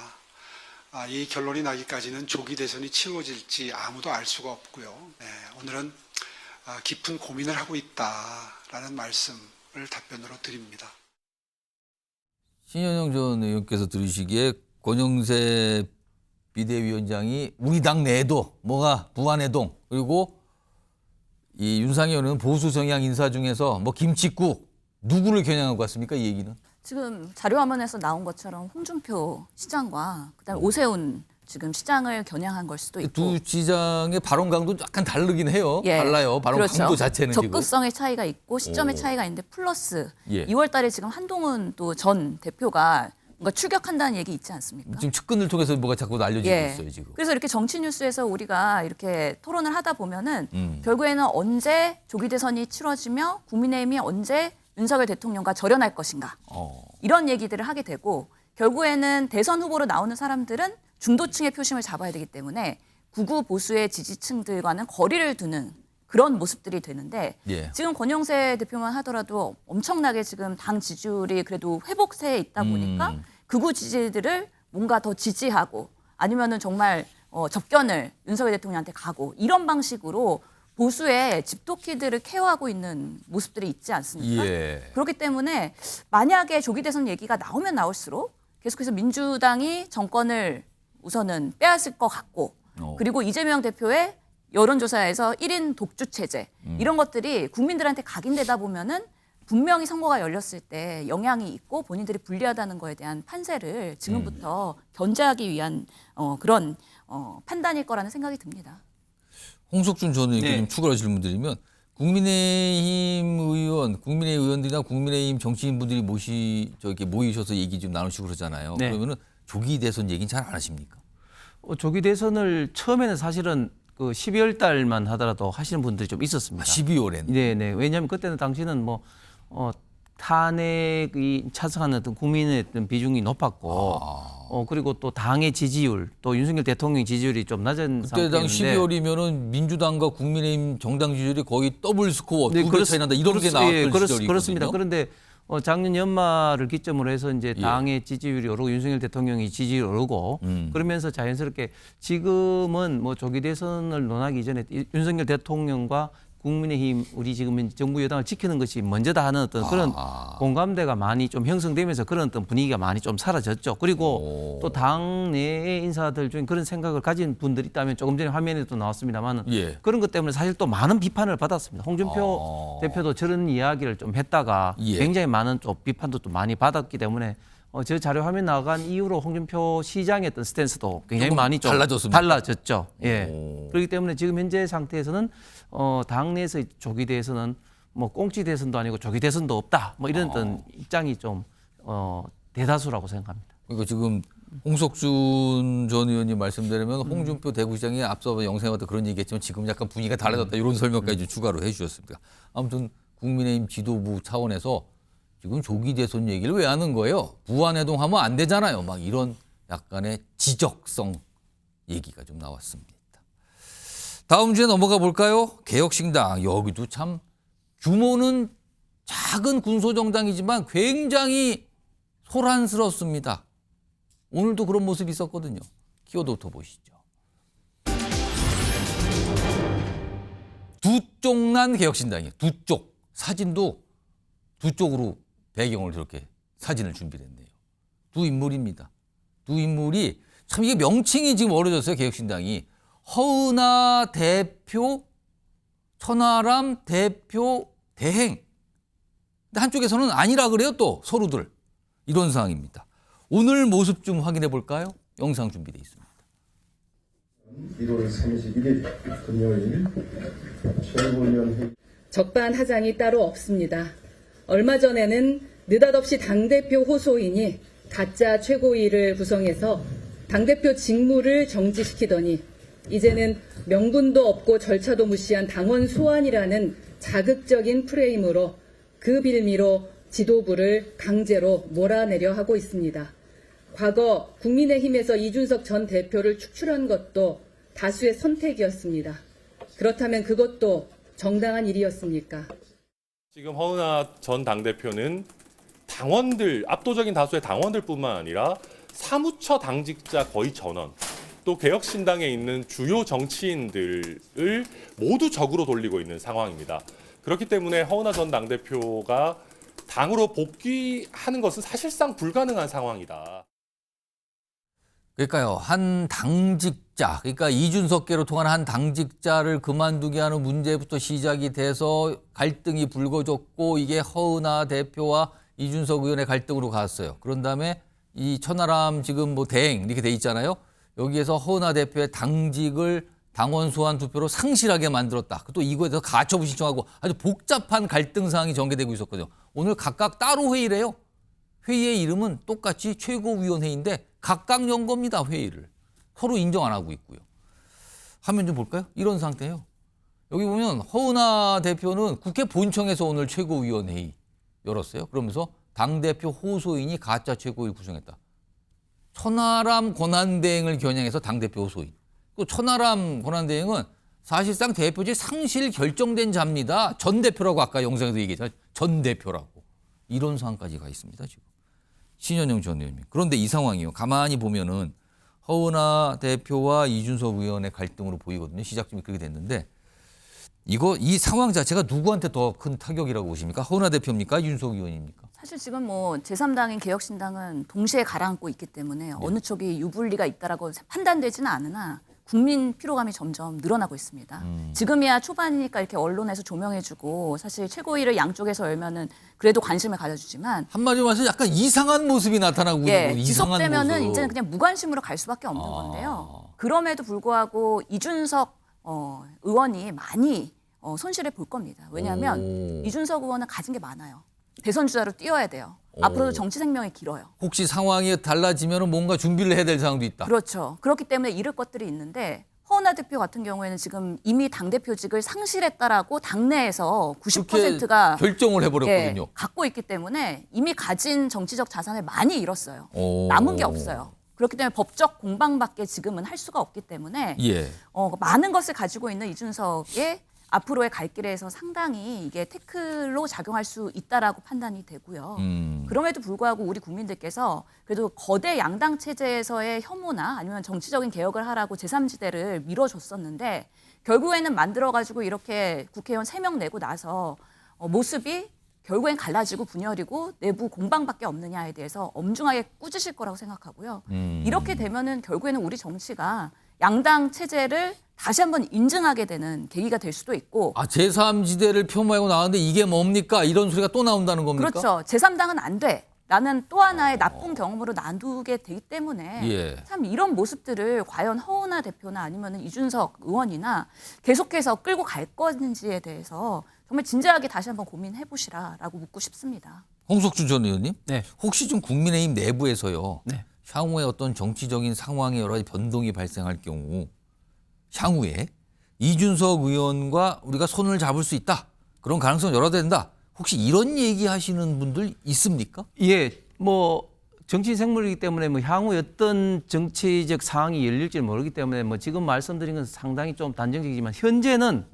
이 결론이 나기까지는 조기 대선이 치러질지 아무도 알 수가 없고요. 오늘은 깊은 고민을 하고 있다라는 말씀을 답변으로 드립니다. 신현영 전 의원께서 들으시기에 권영세 비대위원장이 우리 당 내에도 뭐가 부안해동, 그리고 이 윤상현 의원은 보수 성향 인사 중에서 뭐 김칫국 누구를 겨냥하고 왔습니까? 이 얘기는? 지금 자료화면에서 나온 것처럼 홍준표 시장과 그다음에 오세훈 지금 시장을 겨냥한 걸 수도 있고, 두 시장의 발언 강도 약간 다르긴 해요. 달라요. 발언 강도 자체는 적극성의 차이가 있고 시점의 차이가 있는데 플러스 2월 달에 지금 한동훈 또 전 대표가 뭔가 출격한다는 얘기 있지 않습니까? 지금 측근을 통해서 뭐가 자꾸 알려지고 있어요, 지금. 그래서 이렇게 정치 뉴스에서 우리가 이렇게 토론을 하다 보면은 결국에는 언제 조기 대선이 치러지며 국민의힘이 언제 윤석열 대통령과 절연할 것인가 이런 얘기들을 하게 되고, 결국에는 대선 후보로 나오는 사람들은 중도층의 표심을 잡아야 되기 때문에 극우 보수의 지지층들과는 거리를 두는 그런 모습들이 되는데 지금 권영세 대표만 하더라도 엄청나게 지금 당 지지율이 그래도 회복세에 있다 보니까 극우 지지들을 뭔가 더 지지하고 아니면은 정말 접견을 윤석열 대통령한테 가고 이런 방식으로 보수의 집토끼들을 케어하고 있는 모습들이 있지 않습니까? 예. 그렇기 때문에 만약에 조기 대선 얘기가 나오면 나올수록 계속해서 민주당이 정권을 우선은 빼앗을 것 같고 그리고 이재명 대표의 여론조사에서 1인 독주 체제 이런 것들이 국민들한테 각인되다 보면은 분명히 선거가 열렸을 때 영향이 있고 본인들이 불리하다는 거에 대한 판세를 지금부터 견제하기 위한 그런 판단일 거라는 생각이 듭니다. 홍석준 전 의원께 네. 좀 추가로 질문드리면 국민의힘 의원, 국민의힘 의원들이나 국민의힘 정치인분들이 모이셔서 얘기 좀 나누시고 그러잖아요. 네. 그러면은 조기 대선 얘기는 잘 안 하십니까? 조기 대선을 처음에는 사실은 그 12월 달만 하더라도 하시는 분들이 좀 있었습니다. 12월에는? 네네. 왜냐하면 그때는 당시는 탄핵이 찬성하는 어떤 국민의 어떤 비중이 높았고, 그리고 또 당의 지지율, 또 윤석열 대통령 지지율이 좀 낮은 그때 당 상태였는데 12월이면은 민주당과 국민의힘 정당 지지율이 거의 더블 스코어, 두 배 차이 난다 이런 게 나왔던 시절이거든요. 그렇습니다. 그런데 작년 연말을 기점으로 해서 이제 당의 지지율이 오르고 윤석열 대통령이 지지율이 오르고 그러면서 자연스럽게 지금은 조기 대선을 논하기 이전에 윤석열 대통령과 국민의힘 우리 지금 정부 여당을 지키는 것이 먼저다 하는 어떤 그런 공감대가 많이 좀 형성되면서 그런 어떤 분위기가 많이 좀 사라졌죠. 그리고 또 당 내의 인사들 중에 그런 생각을 가진 분들이 있다면 조금 전에 화면에도 나왔습니다만 그런 것 때문에 사실 또 많은 비판을 받았습니다. 홍준표 대표도 저런 이야기를 좀 했다가 굉장히 많은 좀 비판도 또 많이 받았기 때문에 저 자료 화면 나간 이후로 홍준표 시장의 어떤 스탠스도 굉장히 많이 좀 달라졌죠. 예. 그렇기 때문에 지금 현재 상태에서는 당내에서 조기 대선은 꽁치 대선도 아니고 조기 대선도 없다. 이런 어떤 입장이 좀 대다수라고 생각합니다. 그러니까 지금 홍석준 전 의원님 말씀드리면 홍준표 대구시장이 앞서 영상에 봤던 그런 얘기했지만 지금 약간 분위기가 달라졌다 이런 설명까지 추가로 해주셨습니다. 아무튼 국민의힘 지도부 차원에서 지금 조기 대선 얘기를 왜 하는 거예요? 부안해동하면 안 되잖아요. 이런 약간의 지적성 얘기가 좀 나왔습니다. 다음 주에 넘어가 볼까요? 개혁신당. 여기도 참 규모는 작은 군소정당이지만 굉장히 소란스럽습니다. 오늘도 그런 모습이 있었거든요. 키워드부터 보시죠. 두 쪽난 개혁신당이에요. 두 쪽. 사진도 두 쪽으로 배경을 저렇게 사진을 준비했네요. 두 인물입니다. 두 인물이 참 이게 명칭이 지금 어려졌어요. 개혁신당이. 허은하 대표, 천하람 대표 대행. 근데 한쪽에서는 아니라 그래요 또 서로들. 이런 상황입니다. 오늘 모습 좀 확인해 볼까요? 영상 준비되어 있습니다. 1월 31일 금요일 최고위원회 적반하장이 따로 없습니다. 얼마 전에는 느닷없이 당대표 호소인이 가짜 최고위를 구성해서 당대표 직무를 정지시키더니 이제는 명분도 없고 절차도 무시한 당원 소환이라는 자극적인 프레임으로 그 빌미로 지도부를 강제로 몰아내려 하고 있습니다. 과거 국민의힘에서 이준석 전 대표를 축출한 것도 다수의 선택이었습니다. 그렇다면 그것도 정당한 일이었습니까? 지금 허은하 전 당대표는 당원들, 압도적인 다수의 당원들뿐만 아니라 사무처 당직자 거의 전원, 또 개혁신당에 있는 주요 정치인들을 모두 적으로 돌리고 있는 상황입니다. 그렇기 때문에 허은하 전 당대표가 당으로 복귀하는 것은 사실상 불가능한 상황이다. 그러니까요, 한 당직자, 그러니까 이준석계로 통한 한 당직자를 그만두게 하는 문제부터 시작이 돼서 갈등이 불거졌고 이게 허은하 대표와 이준석 의원의 갈등으로 갔어요. 그런 다음에 이 천하람 지금 대행 이렇게 돼 있잖아요. 여기에서 허은하 대표의 당직을 당원 소환 투표로 상실하게 만들었다. 또 이거에 대해서 가처분 신청하고 아주 복잡한 갈등 사항이 전개되고 있었거든요. 오늘 각각 따로 회의를 해요. 회의의 이름은 똑같이 최고위원회인데 각각 연 겁니다. 회의를. 서로 인정 안 하고 있고요. 화면 좀 볼까요? 이런 상태예요. 여기 보면 허은하 대표는 국회 본청에서 오늘 최고위원회의 열었어요. 그러면서 당대표 호소인이 가짜 최고위를 구성했다. 천하람 권한대행을 겨냥해서 당대표 호소인. 또 천하람 권한대행은 사실상 대표직 상실 결정된 자입니다. 전 대표라고 아까 영상에서 얘기했잖아요. 전 대표라고. 이런 상황까지 가 있습니다. 지금. 신현영 전 의원님. 그런데 이 상황이요. 가만히 보면은 허은하 대표와 이준석 의원의 갈등으로 보이거든요. 시작점이 그렇게 됐는데 이 상황 자체가 누구한테 더 큰 타격이라고 보십니까? 허은하 대표입니까? 윤석 의원입니까? 사실 지금 뭐 제3당인 개혁신당은 동시에 가라앉고 있기 때문에 어느 쪽이 유불리가 있다라고 판단되지는 않으나 국민 피로감이 점점 늘어나고 있습니다. 지금이야 초반이니까 이렇게 언론에서 조명해주고 사실 최고위를 양쪽에서 열면은 그래도 관심을 가져주지만 한마디로 말해서 약간 이상한 모습이 나타나고 있는 거예요. 이상한 지속되면은 모습. 이제는 그냥 무관심으로 갈 수밖에 없는 건데요. 그럼에도 불구하고 이준석 의원이 많이 손실을 볼 겁니다. 왜냐하면 이준석 의원은 가진 게 많아요. 대선 주자로 뛰어야 돼요. 앞으로도 정치 생명이 길어요. 혹시 상황이 달라지면 뭔가 준비를 해야 될 상황도 있다. 그렇죠. 그렇기 때문에 잃을 것들이 있는데 허은하 대표 같은 경우에는 지금 이미 당대표직을 상실했다라고 당내에서 90%가 결정을 해버렸거든요. 갖고 있기 때문에 이미 가진 정치적 자산을 많이 잃었어요. 남은 게 없어요. 그렇기 때문에 법적 공방밖에 지금은 할 수가 없기 때문에 많은 것을 가지고 있는 이준석의 앞으로의 갈 길에서 상당히 이게 태클로 작용할 수 있다라고 판단이 되고요. 그럼에도 불구하고 우리 국민들께서 그래도 거대 양당 체제에서의 혐오나 아니면 정치적인 개혁을 하라고 제3지대를 밀어줬었는데 결국에는 만들어가지고 이렇게 국회의원 3명 내고 나서 모습이 결국엔 갈라지고 분열이고 내부 공방밖에 없느냐에 대해서 엄중하게 꾸짖을 거라고 생각하고요. 이렇게 되면은 결국에는 우리 정치가 양당 체제를 다시 한번 인증하게 되는 계기가 될 수도 있고. 제3지대를 폄하하고 나왔는데 이게 뭡니까? 이런 소리가 또 나온다는 겁니까? 그렇죠. 제3당은 안 돼. 나는 또 하나의 나쁜 경험으로 나누게 되기 때문에 참 이런 모습들을 과연 허은하 대표나 아니면 이준석 의원이나 계속해서 끌고 갈 건지에 대해서 정말 진지하게 다시 한번 고민해 보시라라고 묻고 싶습니다. 홍석준 전 의원님, 혹시 좀 국민의힘 내부에서요. 향후에 어떤 정치적인 상황에 여러 가지 변동이 발생할 경우 향후에 이준석 의원과 우리가 손을 잡을 수 있다. 그런 가능성이 열어된다. 혹시 이런 얘기하시는 분들 있습니까? 예, 뭐 정치 생물이기 때문에 뭐 향후 어떤 정치적 상황이 열릴지 모르기 때문에 뭐 지금 말씀드린 건 상당히 좀 단정적이지만 현재는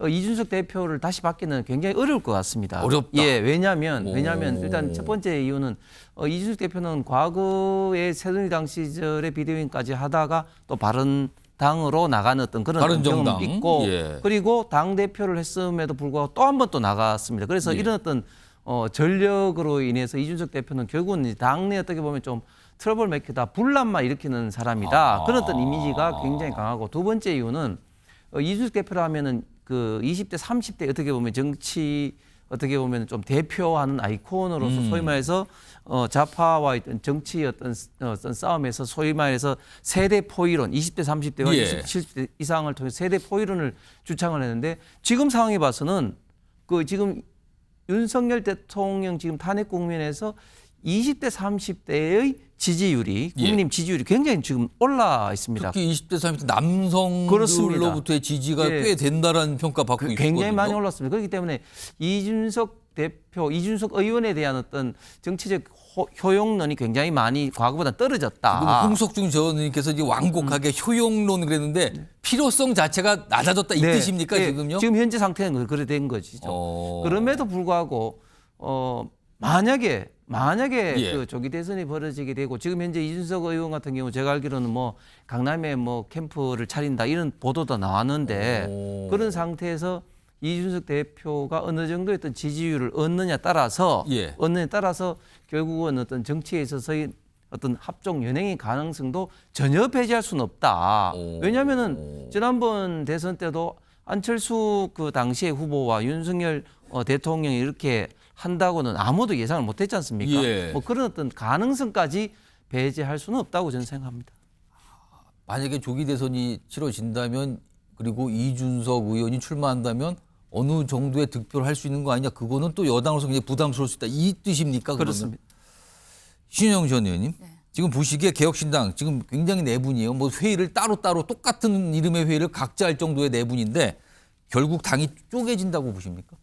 이준석 대표를 다시 받기는 굉장히 어려울 것 같습니다. 어렵다. 예, 왜냐하면 일단 첫 번째 이유는 이준석 대표는 과거에 새누리당 시절에 비대위원까지 하다가 또 바른 당으로 나가는 어떤 그런 경험이 있고 그리고 당 대표를 했음에도 불구하고 또 한 번 또 나갔습니다. 그래서 이런 어떤 전력으로 인해서 이준석 대표는 결국은 당내 어떻게 보면 좀 트러블 메이커다, 분란만 일으키는 사람이다. 그런 어떤 이미지가 굉장히 강하고 두 번째 이유는 이준석 대표라 하면은 그 20대, 30대 어떻게 보면 정치 어떻게 보면 좀 대표하는 아이콘으로서 소위 말해서 좌파와 어떤 정치 어떤 싸움에서 소위 말해서 세대 포이론 20대, 30대와 27대 이상을 통해 세대 포이론을 주창을 했는데 지금 상황에 봐서는 그 지금 윤석열 대통령 지금 탄핵 국면에서 20대, 30대의 지지율이 국민의힘 지지율이 굉장히 지금 올라 있습니다. 특히 20대, 30대 남성들로부터의 지지가 꽤 된다라는 평가 받고 있거든요. 굉장히 많이 올랐습니다. 그렇기 때문에 이준석 대표, 이준석 의원에 대한 어떤 정치적 효용론이 굉장히 많이 과거보다 떨어졌다. 홍석준 전 의원님께서 이제 완곡하게 효용론 그랬는데 필요성 자체가 낮아졌다 이 뜻입니까 지금요? 지금 현재 상태는 그래 된 것이죠. 그럼에도 불구하고 만약에 그 조기 대선이 벌어지게 되고 지금 현재 이준석 의원 같은 경우 제가 알기로는 뭐 강남에 뭐 캠프를 차린다 이런 보도도 나왔는데 그런 상태에서 이준석 대표가 어느 정도의 어떤 지지율을 얻느냐에 따라서 결국은 어떤 정치에 있어서의 어떤 합종 연행의 가능성도 전혀 배제할 수는 없다. 왜냐하면은 지난번 대선 때도 안철수 그 당시의 후보와 윤석열 대통령이 이렇게 한다고는 아무도 예상을 못했지 않습니까? 뭐 그런 어떤 가능성까지 배제할 수는 없다고 저는 생각합니다. 만약에 조기 대선이 치러진다면 그리고 이준석 의원이 출마한다면 어느 정도의 득표를 할 수 있는 거 아니냐? 그거는 또 여당으로서 굉장히 부담스러울 수 있다. 이 뜻입니까? 그렇습니다. 신영 전 의원님, 지금 보시기에 개혁신당 지금 굉장히 내분이에요. 뭐 회의를 따로따로 똑같은 이름의 회의를 각자 할 정도의 내분인데 결국 당이 쪼개진다고 보십니까?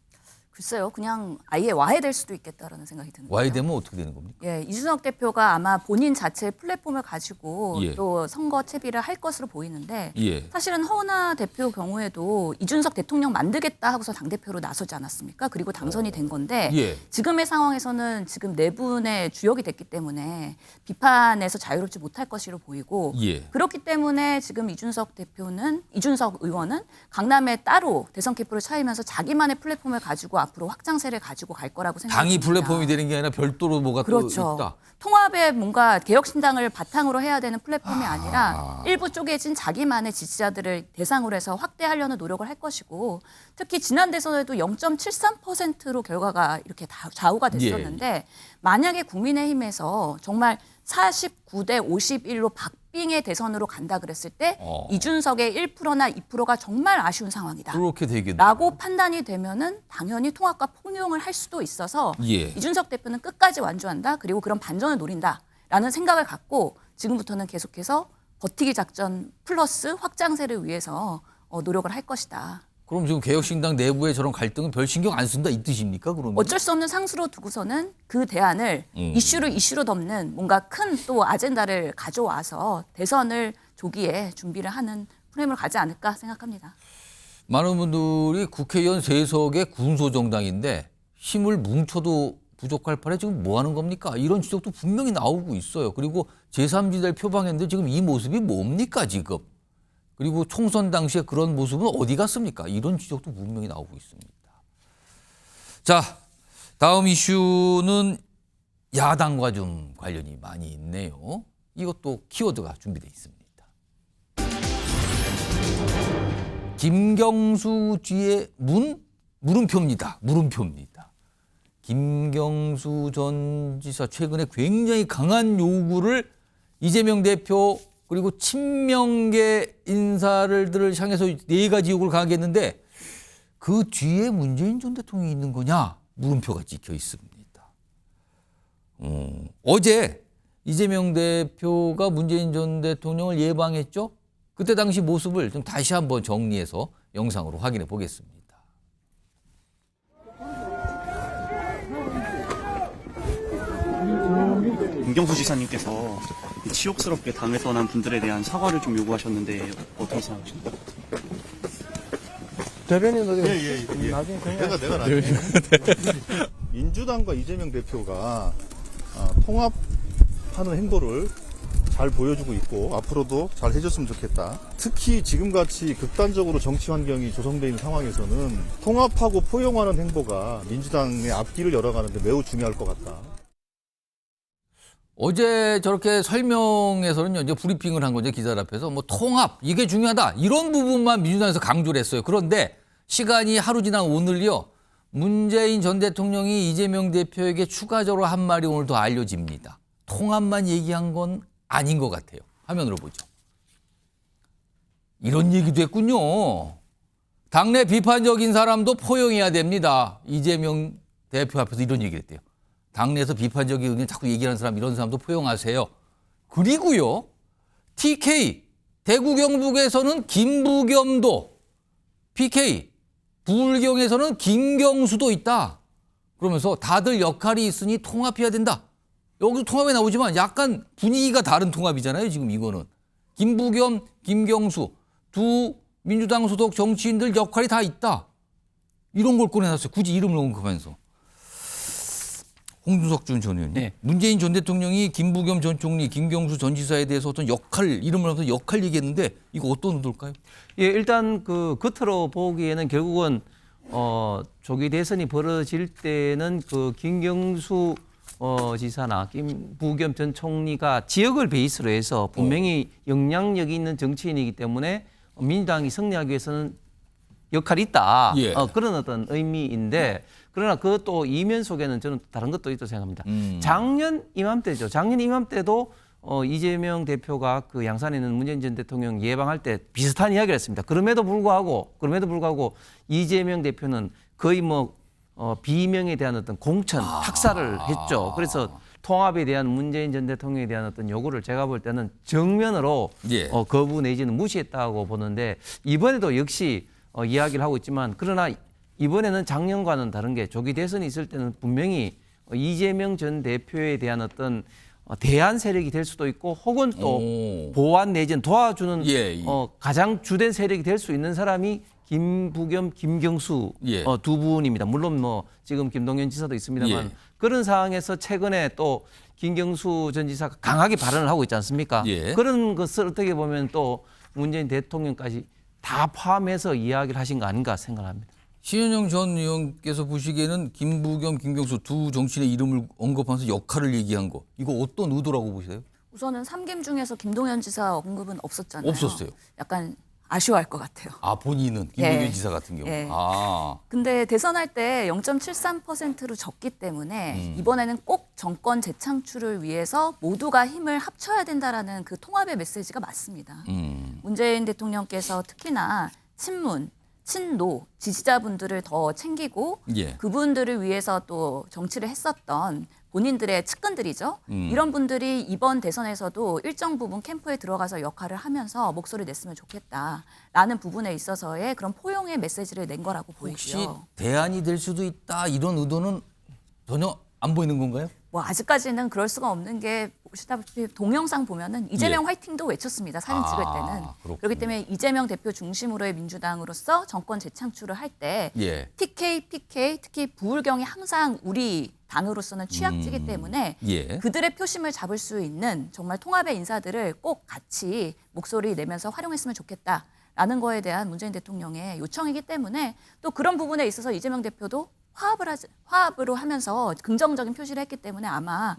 글쎄요, 그냥 아예 와야 될 수도 있겠다라는 생각이 드는데요. 와야 되면 어떻게 되는 겁니까? 예, 이준석 대표가 아마 본인 자체의 플랫폼을 가지고 예. 또 선거 채비를 할 것으로 보이는데 예. 사실은 허은하 대표 경우에도 이준석 대통령 만들겠다 하고서 당대표로 나서지 않았습니까? 그리고 당선이 된 건데 예. 지금의 상황에서는 지금 내분의 주역이 됐기 때문에 비판에서 자유롭지 못할 것으로 보이고 예. 그렇기 때문에 지금 이준석 의원은 강남에 따로 대선 캠프를 차리면서 자기만의 플랫폼을 가지고 앞으로 확장세를 가지고 갈 거라고 생각합니다. 당이 플랫폼이 되는 게 아니라 별도로 뭐가 그렇죠. 또 있다. 통합에 뭔가 개혁신당을 바탕으로 해야 되는 플랫폼이 아니라 일부 쪼개진 자기만의 지지자들을 대상으로 해서 확대하려는 노력을 할 것이고 특히 지난 대선에도 0.73%로 결과가 이렇게 좌우가 됐었는데 만약에 국민의힘에서 정말 49대 51로 박빙의 대선으로 간다 그랬을 때 이준석의 1%나 2%가 정말 아쉬운 상황이다. 그렇게 되겠네. 라고 판단이 되면은 당연히 통합과 폭용을 할 수도 있어서 예. 이준석 대표는 끝까지 완주한다. 그리고 그런 반전을 노린다라는 생각을 갖고 지금부터는 계속해서 버티기 작전 플러스 확장세를 위해서 노력을 할 것이다. 그럼 지금 개혁신당 내부의 저런 갈등은 별 신경 안 쓴다 이 뜻입니까? 그러면 어쩔 수 없는 상수로 두고서는 그 대안을 이슈로 덮는 뭔가 큰 또 아젠다를 가져와서 대선을 조기에 준비를 하는 프레임을 가지 않을까 생각합니다. 많은 분들이 국회의원 3석의 군소정당인데 힘을 뭉쳐도 부족할 판에 지금 뭐 하는 겁니까? 이런 지적도 분명히 나오고 있어요. 그리고 제3지대를 표방했는데 지금 이 모습이 뭡니까 지금? 그리고 총선 당시에 그런 모습은 어디 갔습니까? 이런 지적도 분명히 나오고 있습니다. 자, 다음 이슈는 야당과 좀 관련이 많이 있네요. 이것도 키워드가 준비되어 있습니다. 김경수 뒤에 물음표입니다. 물음표입니다. 김경수 전 지사 최근에 굉장히 강한 요구를 이재명 대표 그리고 친명계 인사들을 향해서 4가지 요구를 강하게 했는데 그 뒤에 문재인 전 대통령이 있는 거냐? 물음표가 찍혀 있습니다. 어제 이재명 대표가 문재인 전 대통령을 예방했죠? 그때 당시 모습을 좀 다시 한번 정리해서 영상으로 확인해 보겠습니다. 김경수 지사님께서 치욕스럽게 당에서 떠난 분들에 대한 사과를 좀 요구하셨는데 어떻게 생각하십니까? 대변인도 나중에 내가 나중에 민주당과 이재명 대표가 통합하는 행보를 잘 보여주고 있고 앞으로도 잘 해줬으면 좋겠다. 특히 지금같이 극단적으로 정치 환경이 조성되어 있는 상황에서는 통합하고 포용하는 행보가 민주당의 앞길을 열어가는 데 매우 중요할 것 같다. 어제 저렇게 설명에서는요, 이제 브리핑을 한 거죠. 기자들 앞에서 뭐 통합 이게 중요하다 이런 부분만 민주당에서 강조를 했어요. 그런데 시간이 하루 지난 오늘요, 문재인 전 대통령이 이재명 대표에게 추가적으로 한 말이 오늘 더 알려집니다. 통합만 얘기한 건 아닌 것 같아요. 화면으로 보죠. 이런 얘기도 했군요. 당내 비판적인 사람도 포용해야 됩니다. 이재명 대표 앞에서 이런 얘기를 했대요. 당내에서 비판적인 의견 자꾸 얘기하는 사람, 이런 사람도 포용하세요. 그리고요, TK, 대구 경북에서는 김부겸도, PK, 부울경에서는 김경수도 있다. 그러면서 다들 역할이 있으니 통합해야 된다. 여기서 통합이 나오지만 약간 분위기가 다른 통합이잖아요. 지금 이거는. 김부겸, 김경수, 두 민주당 소속 정치인들 역할이 다 있다. 이런 걸 꺼내놨어요. 굳이 이름을 언급하면서. 홍준석 전 의원님. 네. 문재인 전 대통령이 김부겸 전 총리, 김경수 전 지사에 대해서 어떤 이름을 하면서 역할 얘기했는데 이거 어떤 의도일까요? 예, 일단 그 겉으로 보기에는 결국은 조기 대선이 벌어질 때는 그 김경수 지사나 김부겸 전 총리가 지역을 베이스로 해서 분명히 영향력이 있는 정치인이기 때문에 민주당이 승리하기 위해서는 역할이 있다. 예. 그런 어떤 의미인데 그러나 그것도 이면 속에는 저는 다른 것도 있다고 생각합니다. 작년 이맘때죠. 작년 이맘때도 이재명 대표가 그 양산에 있는 문재인 전 대통령 예방할 때 비슷한 이야기를 했습니다. 그럼에도 불구하고 이재명 대표는 거의 비명에 대한 어떤 공천, 학살을 했죠. 그래서 통합에 대한 문재인 전 대통령에 대한 어떤 요구를 제가 볼 때는 정면으로 거부 내지는 무시했다고 보는데 이번에도 역시 이야기를 하고 있지만 그러나 이번에는 작년과는 다른 게 조기 대선이 있을 때는 분명히 이재명 전 대표에 대한 어떤 대안 세력이 될 수도 있고 혹은 또 보완 내지는 도와주는 가장 주된 세력이 될 수 있는 사람이 김부겸, 김경수 두 분입니다. 물론 뭐 지금 김동연 지사도 있습니다만 그런 상황에서 최근에 또 김경수 전 지사가 강하게 발언을 하고 있지 않습니까? 그런 것을 어떻게 보면 또 문재인 대통령까지 다 포함해서 이야기를 하신 거 아닌가 생각합니다. 신현영 전 의원께서 보시기에는 김부겸, 김경수 두 정치인의 이름을 언급하면서 역할을 얘기한 거 이거 어떤 의도라고 보세요? 우선은 3김 중에서 김동연 지사 언급은 없었잖아요. 없었어요. 약간 아쉬워할 것 같아요. 아 본인은 김부겸 지사 같은 경우. 근데 대선할 때 0.73%로 졌기 때문에 이번에는 꼭 정권 재창출을 위해서 모두가 힘을 합쳐야 된다라는 그 통합의 메시지가 맞습니다. 문재인 대통령께서 특히나 친문, 친노 지지자분들을 더 챙기고 그분들을 위해서 또 정치를 했었던 본인들의 측근들이죠. 이런 분들이 이번 대선에서도 일정 부분 캠프에 들어가서 역할을 하면서 목소리 냈으면 좋겠다라는 부분에 있어서의 그런 포용의 메시지를 낸 거라고 혹시 보이고요. 대안이 될 수도 있다 이런 의도는 전혀 안 보이는 건가요? 뭐 아직까지는 그럴 수가 없는 게 보시다시피 동영상 보면은 이재명 화이팅도 외쳤습니다. 사진 찍을 때는. 그렇군요. 그렇기 때문에 이재명 대표 중심으로의 민주당으로서 정권 재창출을 할 때 PK 특히 부울경이 항상 우리 당으로서는 취약지기 때문에 그들의 표심을 잡을 수 있는 정말 통합의 인사들을 꼭 같이 목소리 내면서 활용했으면 좋겠다라는 거에 대한 문재인 대통령의 요청이기 때문에 또 그런 부분에 있어서 이재명 대표도 화합으로 하면서 긍정적인 표시를 했기 때문에 아마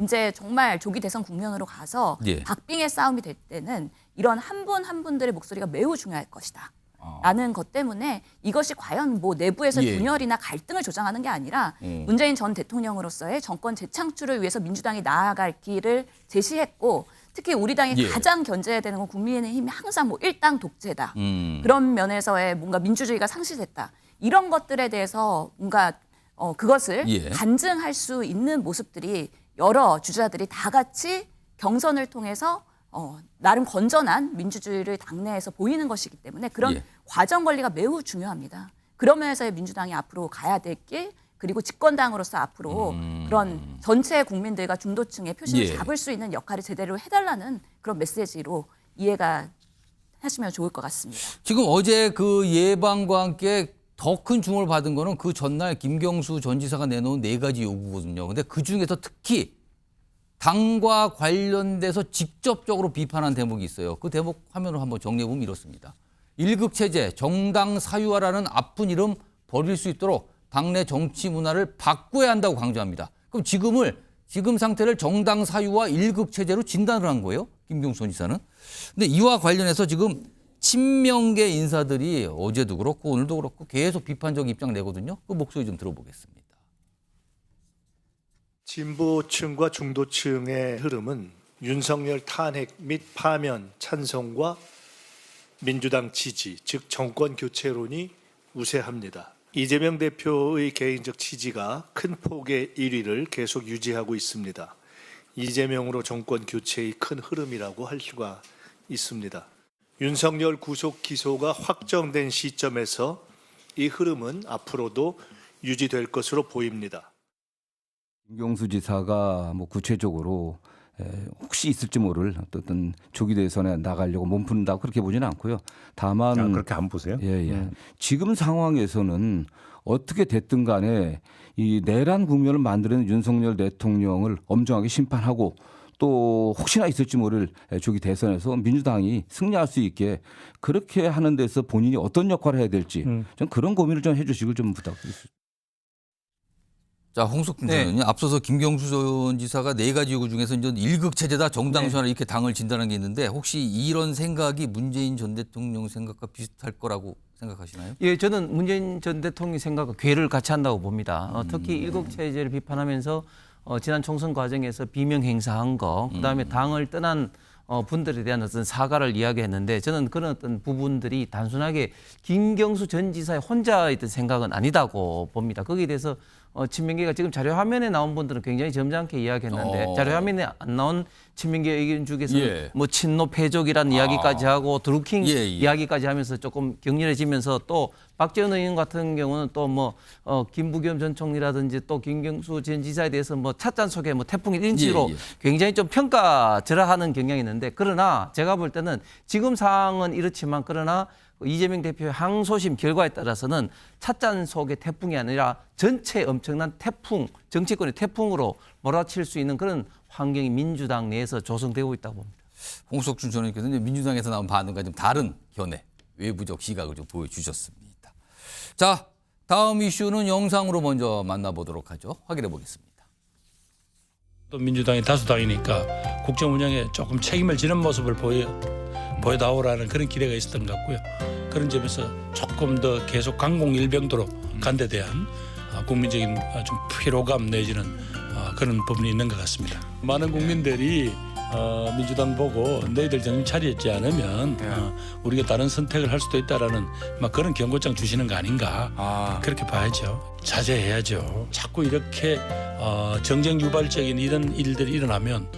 이제 정말 조기 대선 국면으로 가서 박빙의 싸움이 될 때는 이런 한 분 한 분들의 목소리가 매우 중요할 것이다. 라는 것 때문에 이것이 과연 뭐 내부에서 분열이나 갈등을 조장하는 게 아니라 문재인 전 대통령으로서의 정권 재창출을 위해서 민주당이 나아갈 길을 제시했고 특히 우리 당이 가장 견제해야 되는 건 국민의힘이 항상 뭐 일당 독재다. 그런 면에서의 뭔가 민주주의가 상실됐다. 이런 것들에 대해서 뭔가 그것을 간증할 수 있는 모습들이 여러 주자들이 다 같이 경선을 통해서 나름 건전한 민주주의를 당내에서 보이는 것이기 때문에 그런 과정 관리가 매우 중요합니다. 그런 면에서의 민주당이 앞으로 가야 될 길 그리고 집권당으로서 앞으로 그런 전체 국민들과 중도층의 표심을 잡을 수 있는 역할을 제대로 해달라는 그런 메시지로 이해가 하시면 좋을 것 같습니다. 지금 어제 그 예방과 함께 더 큰 주목을 받은 거는 그 전날 김경수 전 지사가 내놓은 4가지 요구거든요. 근데 그 중에서 특히 당과 관련돼서 직접적으로 비판한 대목이 있어요. 그 대목 화면으로 한번 정리해보면 이렇습니다. 1급 체제, 정당 사유화라는 아픈 이름 버릴 수 있도록 당내 정치 문화를 바꿔야 한다고 강조합니다. 그럼 지금 상태를 정당 사유화 1급 체제로 진단을 한 거예요. 김경수 전 지사는. 근데 이와 관련해서 지금 친명계 인사들이 어제도 그렇고 오늘도 그렇고 계속 비판적 입장 내거든요. 그 목소리 좀 들어보겠습니다. 진보층과 중도층의 흐름은 윤석열 탄핵 및 파면 찬성과 민주당 지지, 즉 정권 교체론이 우세합니다. 이재명 대표의 개인적 지지가 큰 폭의 1위를 계속 유지하고 있습니다. 이재명으로 정권 교체의 큰 흐름이라고 할 수가 있습니다. 윤석열 구속 기소가 확정된 시점에서 이 흐름은 앞으로도 유지될 것으로 보입니다. 김경수 지사가 뭐 구체적으로 혹시 있을지 모를 어떤 조기 대선에 나가려고 몸푼다 그렇게 보지는 않고요. 다만 그렇게 안 보세요? 지금 상황에서는 어떻게 됐든 간에 이 내란 국면을 만드는 윤석열 대통령을 엄정하게 심판하고 또 혹시나 있을지 모를 조기 대선에서 민주당이 승리할 수 있게 그렇게 하는 데서 본인이 어떤 역할을 해야 될지 좀 그런 고민을 좀 해주시길 좀 부탁드리겠습니다. 자, 홍석준 의원님 앞서서 김경수 전 지사가 4가지 요구 중에서 이제 1급 체제다 정당수화를 이렇게 당을 진단한 게 있는데 혹시 이런 생각이 문재인 전 대통령 생각과 비슷할 거라고 생각하시나요? 예, 저는 문재인 전 대통령 생각과 궤를 같이 한다고 봅니다. 특히 1급 체제를 비판하면서 지난 총선 과정에서 비명 행사한 거, 그다음에 당을 떠난 분들에 대한 어떤 사과를 이야기했는데 저는 그런 어떤 부분들이 단순하게 김경수 전 지사의 혼자의 어떤 생각은 아니다고 봅니다. 거기에 대해서 친명계가 지금 자료 화면에 나온 분들은 굉장히 점잖게 이야기했는데 자료 화면에 안 나온 친명계 의견 중에서는 예. 뭐 친노 패족이라는 이야기까지 하고 드루킹 예, 예. 이야기까지 하면서 조금 격렬해지면서 또 박지원 의원 같은 경우는 또 뭐 김부겸 전 총리라든지 또 김경수 전 지사에 대해서 뭐 찻잔 속에 뭐 태풍이 이런 식으로 예, 예. 굉장히 좀 평가절하하는 경향이 있는데 그러나 제가 볼 때는 지금 상황은 이렇지만 그러나 이재명 대표의 항소심 결과에 따라서는 찻잔 속의 태풍이 아니라 전체 엄청난 태풍, 정치권의 태풍으로 몰아칠 수 있는 그런 환경이 민주당 내에서 조성되고 있다고 봅니다. 홍석준 전 의원께서는 민주당에서 나온 반응과 좀 다른 견해, 외부적 시각을 좀 보여주셨습니다. 자, 다음 이슈는 영상으로 먼저 만나보도록 하죠. 확인해 보겠습니다. 또 민주당이 다수당이니까 국정 운영에 조금 책임을 지는 모습을 보여다오라는 그런 기대가 있었던 것 같고요. 그런 점에서 조금 더 계속 강공일병도로 간 데 대한 국민적인 좀 피로감 내지는 그런 부분이 있는 것 같습니다. 많은 국민들이 민주당 보고 너희들 정신 차리지 않으면 우리가 다른 선택을 할 수도 있다라는 막 그런 경고장 주시는 거 아닌가 그렇게 봐야죠. 자제해야죠. 자꾸 이렇게 정쟁 유발적인 이런 일들이 일어나면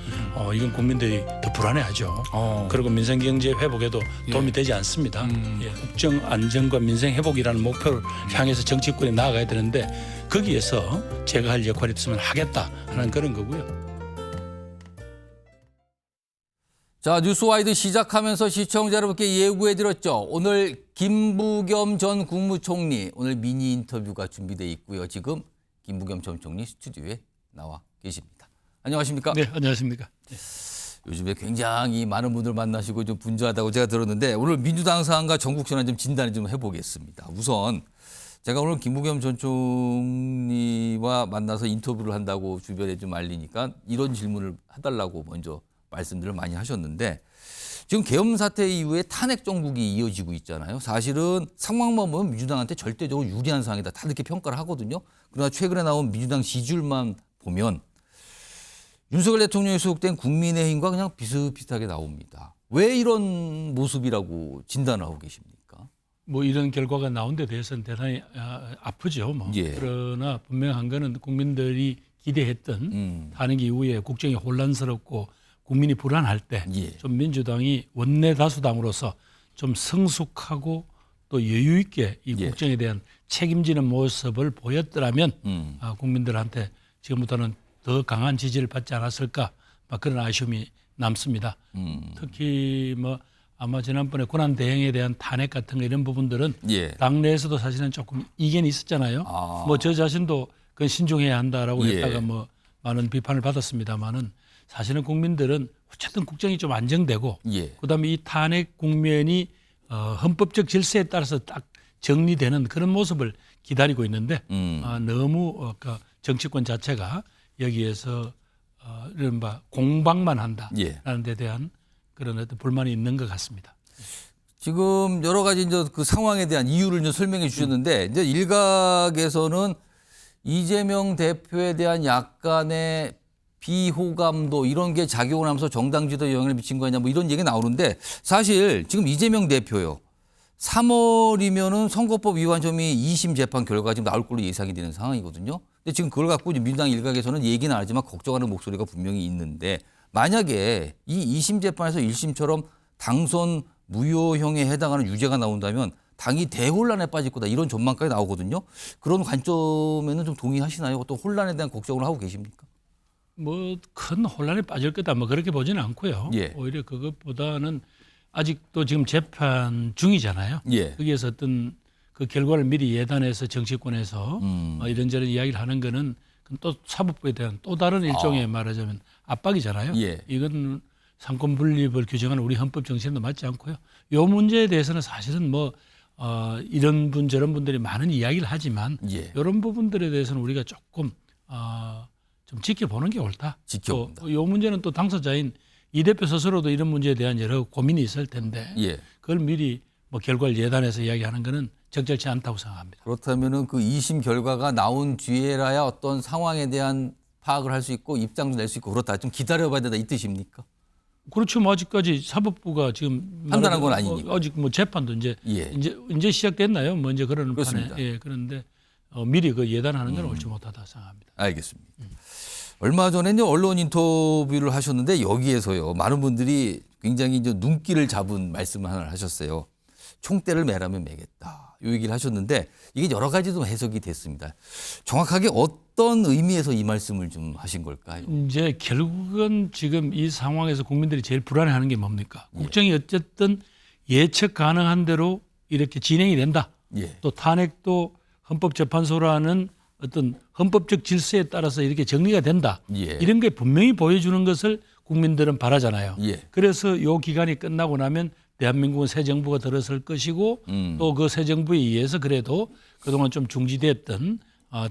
이건 국민들이 더 불안해하죠. 그리고 민생 경제 회복에도 도움이 되지 않습니다. 예, 국정 안정과 민생 회복이라는 목표를 향해서 정치권이 나아가야 되는데 거기에서 제가 할 역할이 있으면 하겠다 하는 그런 거고요. 자, 뉴스와이드 시작하면서 시청자 여러분께 예고해드렸죠. 오늘 김부겸 전 국무총리 오늘 미니 인터뷰가 준비되어 있고요. 지금 김부겸 전 총리 스튜디오에 나와 계십니다. 안녕하십니까? 네, 안녕하십니까? 네. 요즘에 굉장히 많은 분들 만나시고 좀 분주하다고 제가 들었는데 오늘 민주당 상황과 전국 전환 좀 진단을 좀 해보겠습니다. 우선 제가 오늘 김부겸 전 총리와 만나서 인터뷰를 한다고 주변에 좀 알리니까 이런 질문을 해달라고 먼저 말씀들을 많이 하셨는데 지금 계엄 사태 이후에 탄핵 정국이 이어지고 있잖아요. 사실은 상황만 보면 민주당한테 절대적으로 유리한 상황이다. 다 이렇게 평가를 하거든요. 그러나 최근에 나온 민주당 지지율만 보면 윤석열 대통령이 소속된 국민의힘과 그냥 비슷비슷하게 나옵니다. 왜 이런 모습이라고 진단을 하고 계십니까? 뭐 이런 결과가 나온 데 대해서는 대단히 아프죠. 뭐. 예. 그러나 분명한 거는 국민들이 기대했던 탄핵 이후에 국정이 혼란스럽고 국민이 불안할 때 좀 민주당이 원내 다수당으로서 좀 성숙하고 또 여유 있게 이 국정에 대한 책임지는 모습을 보였더라면 국민들한테 지금부터는 더 강한 지지를 받지 않았을까 막 그런 아쉬움이 남습니다. 특히 뭐 아마 지난번에 고난 대행에 대한 탄핵 같은 거 이런 부분들은 당내에서도 사실은 조금 이견이 있었잖아요. 뭐 저 자신도 그건 신중해야 한다라고 했다가 뭐 많은 비판을 받았습니다만은 사실은 국민들은 어쨌든 국정이 좀 안정되고 그다음에 이 탄핵 국면이 헌법적 질서에 따라서 딱 정리되는 그런 모습을 기다리고 있는데 너무 정치권 자체가 여기에서 이른바 공방만 한다라는 데 대한 그런 어떤 불만이 있는 것 같습니다. 지금 여러 가지 이제 그 상황에 대한 이유를 이제 설명해 주셨는데 이제 일각에서는 이재명 대표에 대한 약간의 비호감도 이런 게 작용을 하면서 정당 지도에 영향을 미친 거 아니냐 뭐 이런 얘기가 나오는데 사실 지금 이재명 대표요. 3월이면은 선거법 위반 혐의 2심 재판 결과가 지금 나올 걸로 예상이 되는 상황이거든요. 근데 지금 그걸 갖고 이제 민주당 일각에서는 얘기는 안 하지만 걱정하는 목소리가 분명히 있는데 만약에 이 2심 재판에서 1심처럼 당선 무효형에 해당하는 유죄가 나온다면 당이 대혼란에 빠질 거다 이런 전망까지 나오거든요. 그런 관점에는 좀 동의하시나요? 또 혼란에 대한 걱정을 하고 계십니까? 뭐 큰 혼란에 빠질 거다 뭐 그렇게 보지는 않고요. 오히려 그것보다는 아직도 지금 재판 중이잖아요. 거기에서 어떤 그 결과를 미리 예단해서 정치권에서 이런저런 이야기를 하는 거는 또 사법부에 대한 또 다른 일종의 말하자면 압박이잖아요. 이건 상권 분립을 규정하는 우리 헌법 정신도 맞지 않고요. 이 문제에 대해서는 사실은 뭐 이런 분 저런 분들이 많은 이야기를 하지만 이런 부분들에 대해서는 우리가 조금 좀 지켜보는 게 옳다. 또 이 문제는 또 당사자인 이 대표 스스로도 이런 문제에 대한 여러 고민이 있을 텐데 그걸 미리 뭐 결과를 예단해서 이야기하는 거는 적절치 않다고 생각합니다. 그렇다면은 그 2심 결과가 나온 뒤에라야 어떤 상황에 대한 파악을 할 수 있고 입장도 낼 수 있고 그렇다. 좀 기다려봐야 된다 이 뜻입니까? 그렇죠. 뭐 아직까지 사법부가 지금 판단한 건 아니니까. 아직 뭐 재판도 이제 시작됐나요? 뭐 이제 그런 판에 그런데 미리 그 예단하는 건 옳지 못하다 생각합니다. 알겠습니다. 얼마 전에 이제 언론 인터뷰를 하셨는데 여기에서요 많은 분들이 굉장히 이제 눈길을 잡은 말씀을 하나 하셨어요. 총대를 매라면 매겠다. 이 얘기를 하셨는데 이게 여러 가지 좀 해석이 됐습니다. 정확하게 어떤 의미에서 이 말씀을 좀 하신 걸까요? 이제 결국은 지금 이 상황에서 국민들이 제일 불안해하는 게 뭡니까? 국정이 어쨌든 예측 가능한 대로 이렇게 진행이 된다. 또 탄핵도 헌법재판소라는 어떤 헌법적 질서에 따라서 이렇게 정리가 된다. 이런 게 분명히 보여주는 것을 국민들은 바라잖아요. 그래서 이 기간이 끝나고 나면 대한민국은 새 정부가 들어설 것이고 또 그 새 정부에 의해서 그래도 그동안 좀 중지됐던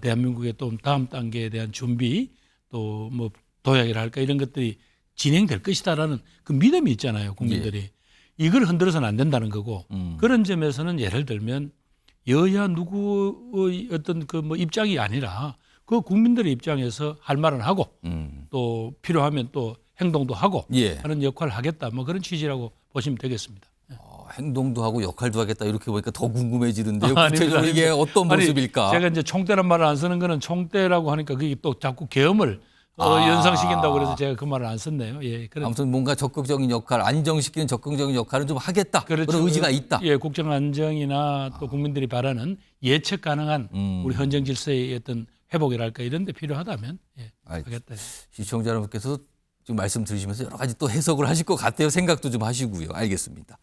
대한민국의 또 다음 단계에 대한 준비 또 뭐 도약이라 할까 이런 것들이 진행될 것이다라는 그 믿음이 있잖아요. 국민들이. 이걸 흔들어서는 안 된다는 거고 그런 점에서는 예를 들면 여야 누구의 어떤 그 뭐 입장이 아니라 그 국민들의 입장에서 할 말은 하고 또 필요하면 또 행동도 하고 하는 역할을 하겠다 뭐 그런 취지라고 보시면 되겠습니다. 행동도 하고 역할도 하겠다 이렇게 보니까 더 궁금해지는데요. 구체적으로 이게 어떤 모습일까? 제가 이제 총대란 말을 안 쓰는 거는 총대라고 하니까 그게 또 자꾸 계엄을 연상시킨다고 그래서 제가 그 말을 안 썼네요. 아무튼 뭔가 적극적인 역할, 안정시키는 적극적인 역할은 좀 하겠다. 그런 의지가 있다. 국정 안정이나 또 국민들이 바라는 예측 가능한 우리 헌정 질서의 어떤 회복이랄까 이런 데 필요하다면 하겠다. 시청자 여러분께서 지금 말씀 들으시면서 여러 가지 또 해석을 하실 것 같아요. 생각도 좀 하시고요. 알겠습니다.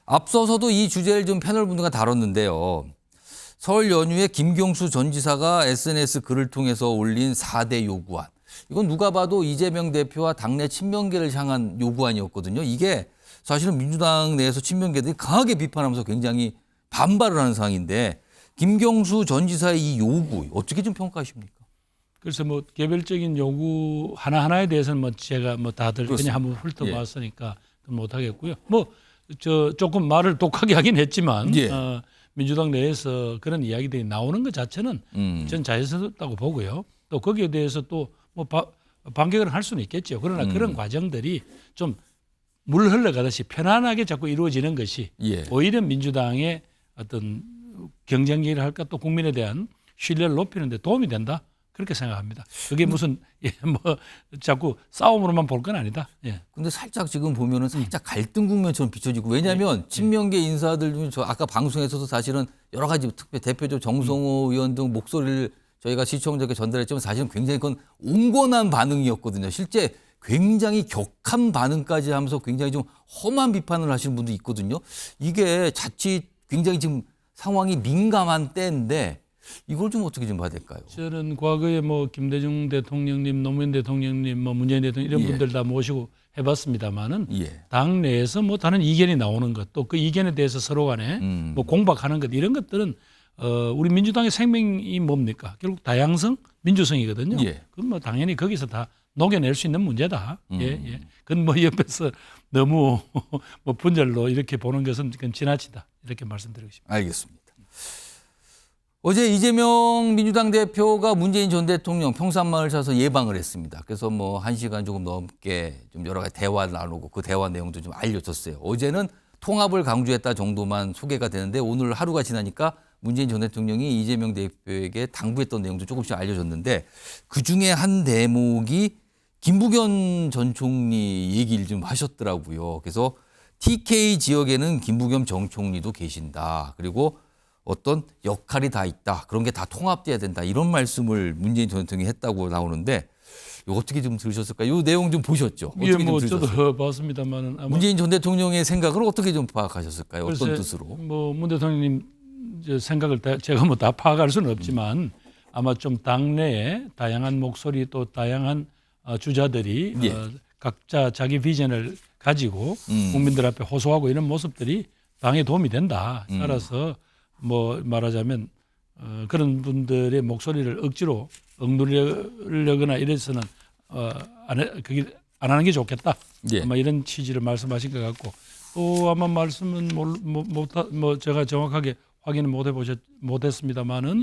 앞서서도 이 주제를 좀 패널 분들과 다뤘는데요. 설 연휴에 김경수 전 지사가 SNS 글을 통해서 올린 4대 요구안. 이건 누가 봐도 이재명 대표와 당내 친명계를 향한 요구안이었거든요. 이게 사실은 민주당 내에서 친명계들이 강하게 비판하면서 굉장히 반발을 하는 상황인데 김경수 전 지사의 이 요구 어떻게 좀 평가하십니까? 그래서 뭐 개별적인 요구 하나하나에 대해서는 뭐 제가 뭐 다들 그렇습니다. 그냥 한번 훑어봤으니까 못 하겠고요. 뭐 저 조금 말을 독하게 하긴 했지만 민주당 내에서 그런 이야기들이 나오는 것 자체는 전 자연스럽다고 보고요. 또 거기에 대해서 또 뭐 반격을 할 수는 있겠죠. 그러나 그런 과정들이 좀 물 흘러가듯이 편안하게 자꾸 이루어지는 것이 오히려 민주당의 어떤 경쟁력을 할까 또 국민에 대한 신뢰를 높이는 데 도움이 된다. 그렇게 생각합니다. 그게 무슨 뭐 자꾸 싸움으로만 볼 건 아니다. 근데 살짝 지금 보면은 살짝 갈등 국면처럼 비춰지고 왜냐하면 친명계 인사들 중 저 아까 방송에서도 사실은 여러 가지 특히 대표적 정성호 의원 등 목소리를 저희가 시청자께 전달했지만 사실은 굉장히 그건 온건한 반응이었거든요. 실제 굉장히 격한 반응까지 하면서 굉장히 좀 험한 비판을 하시는 분도 있거든요. 이게 자칫 굉장히 지금 상황이 민감한 때인데 이걸 좀 어떻게 좀 봐야 될까요? 저는 과거에 뭐 김대중 대통령님, 노무현 대통령님, 뭐 문재인 대통령 이런 분들 다 모시고 해봤습니다만은 당 내에서 뭐 다른 이견이 나오는 것, 또 그 이견에 대해서 서로 간에 뭐 공박하는 것 이런 것들은 우리 민주당의 생명이 뭡니까? 결국 다양성, 민주성이거든요. 그건 뭐 당연히 거기서 다 녹여낼 수 있는 문제다. 그건 뭐 옆에서 너무 뭐 분절로 이렇게 보는 것은 그건 지나치다 이렇게 말씀드리고 싶습니다. 알겠습니다. 어제 이재명 민주당 대표가 문재인 전 대통령 평산마을 찾아서 예방을 했습니다. 그래서 뭐 1시간 조금 넘게 좀 여러 가지 대화를 나누고 그 대화 내용도 좀 알려줬어요. 어제는 통합을 강조했다 정도만 소개가 되는데 오늘 하루가 지나니까 문재인 전 대통령이 이재명 대표에게 당부했던 내용도 조금씩 알려줬는데 그중에 한 대목이 김부겸 전 총리 얘기를 좀 하셨더라고요. 그래서 TK 지역에는 김부겸 전 총리도 계신다. 그리고 어떤 역할이 다 있다. 그런 게 다 통합돼야 된다. 이런 말씀을 문재인 전 대통령이 했다고 나오는데 이거 어떻게 좀 들으셨을까요? 이 내용 좀 보셨죠? 어떻게 뭐 좀 저도 봤습니다만 문재인 전 대통령의 생각을 어떻게 좀 파악하셨을까요? 어떤 뜻으로? 뭐 문 대통령님 생각을 제가 뭐 다 파악할 수는 없지만 아마 좀 당내에 다양한 목소리 또 다양한 주자들이 각자 자기 비전을 가지고 국민들 앞에 호소하고 이런 모습들이 당에 도움이 된다. 따라서 뭐 말하자면 그런 분들의 목소리를 억지로 억누르려거나 이래서는 안 하는 게 좋겠다. 아마 이런 취지를 말씀하신 것 같고 또 아마 말씀은 뭐 제가 정확하게 확인을 못했습니다만은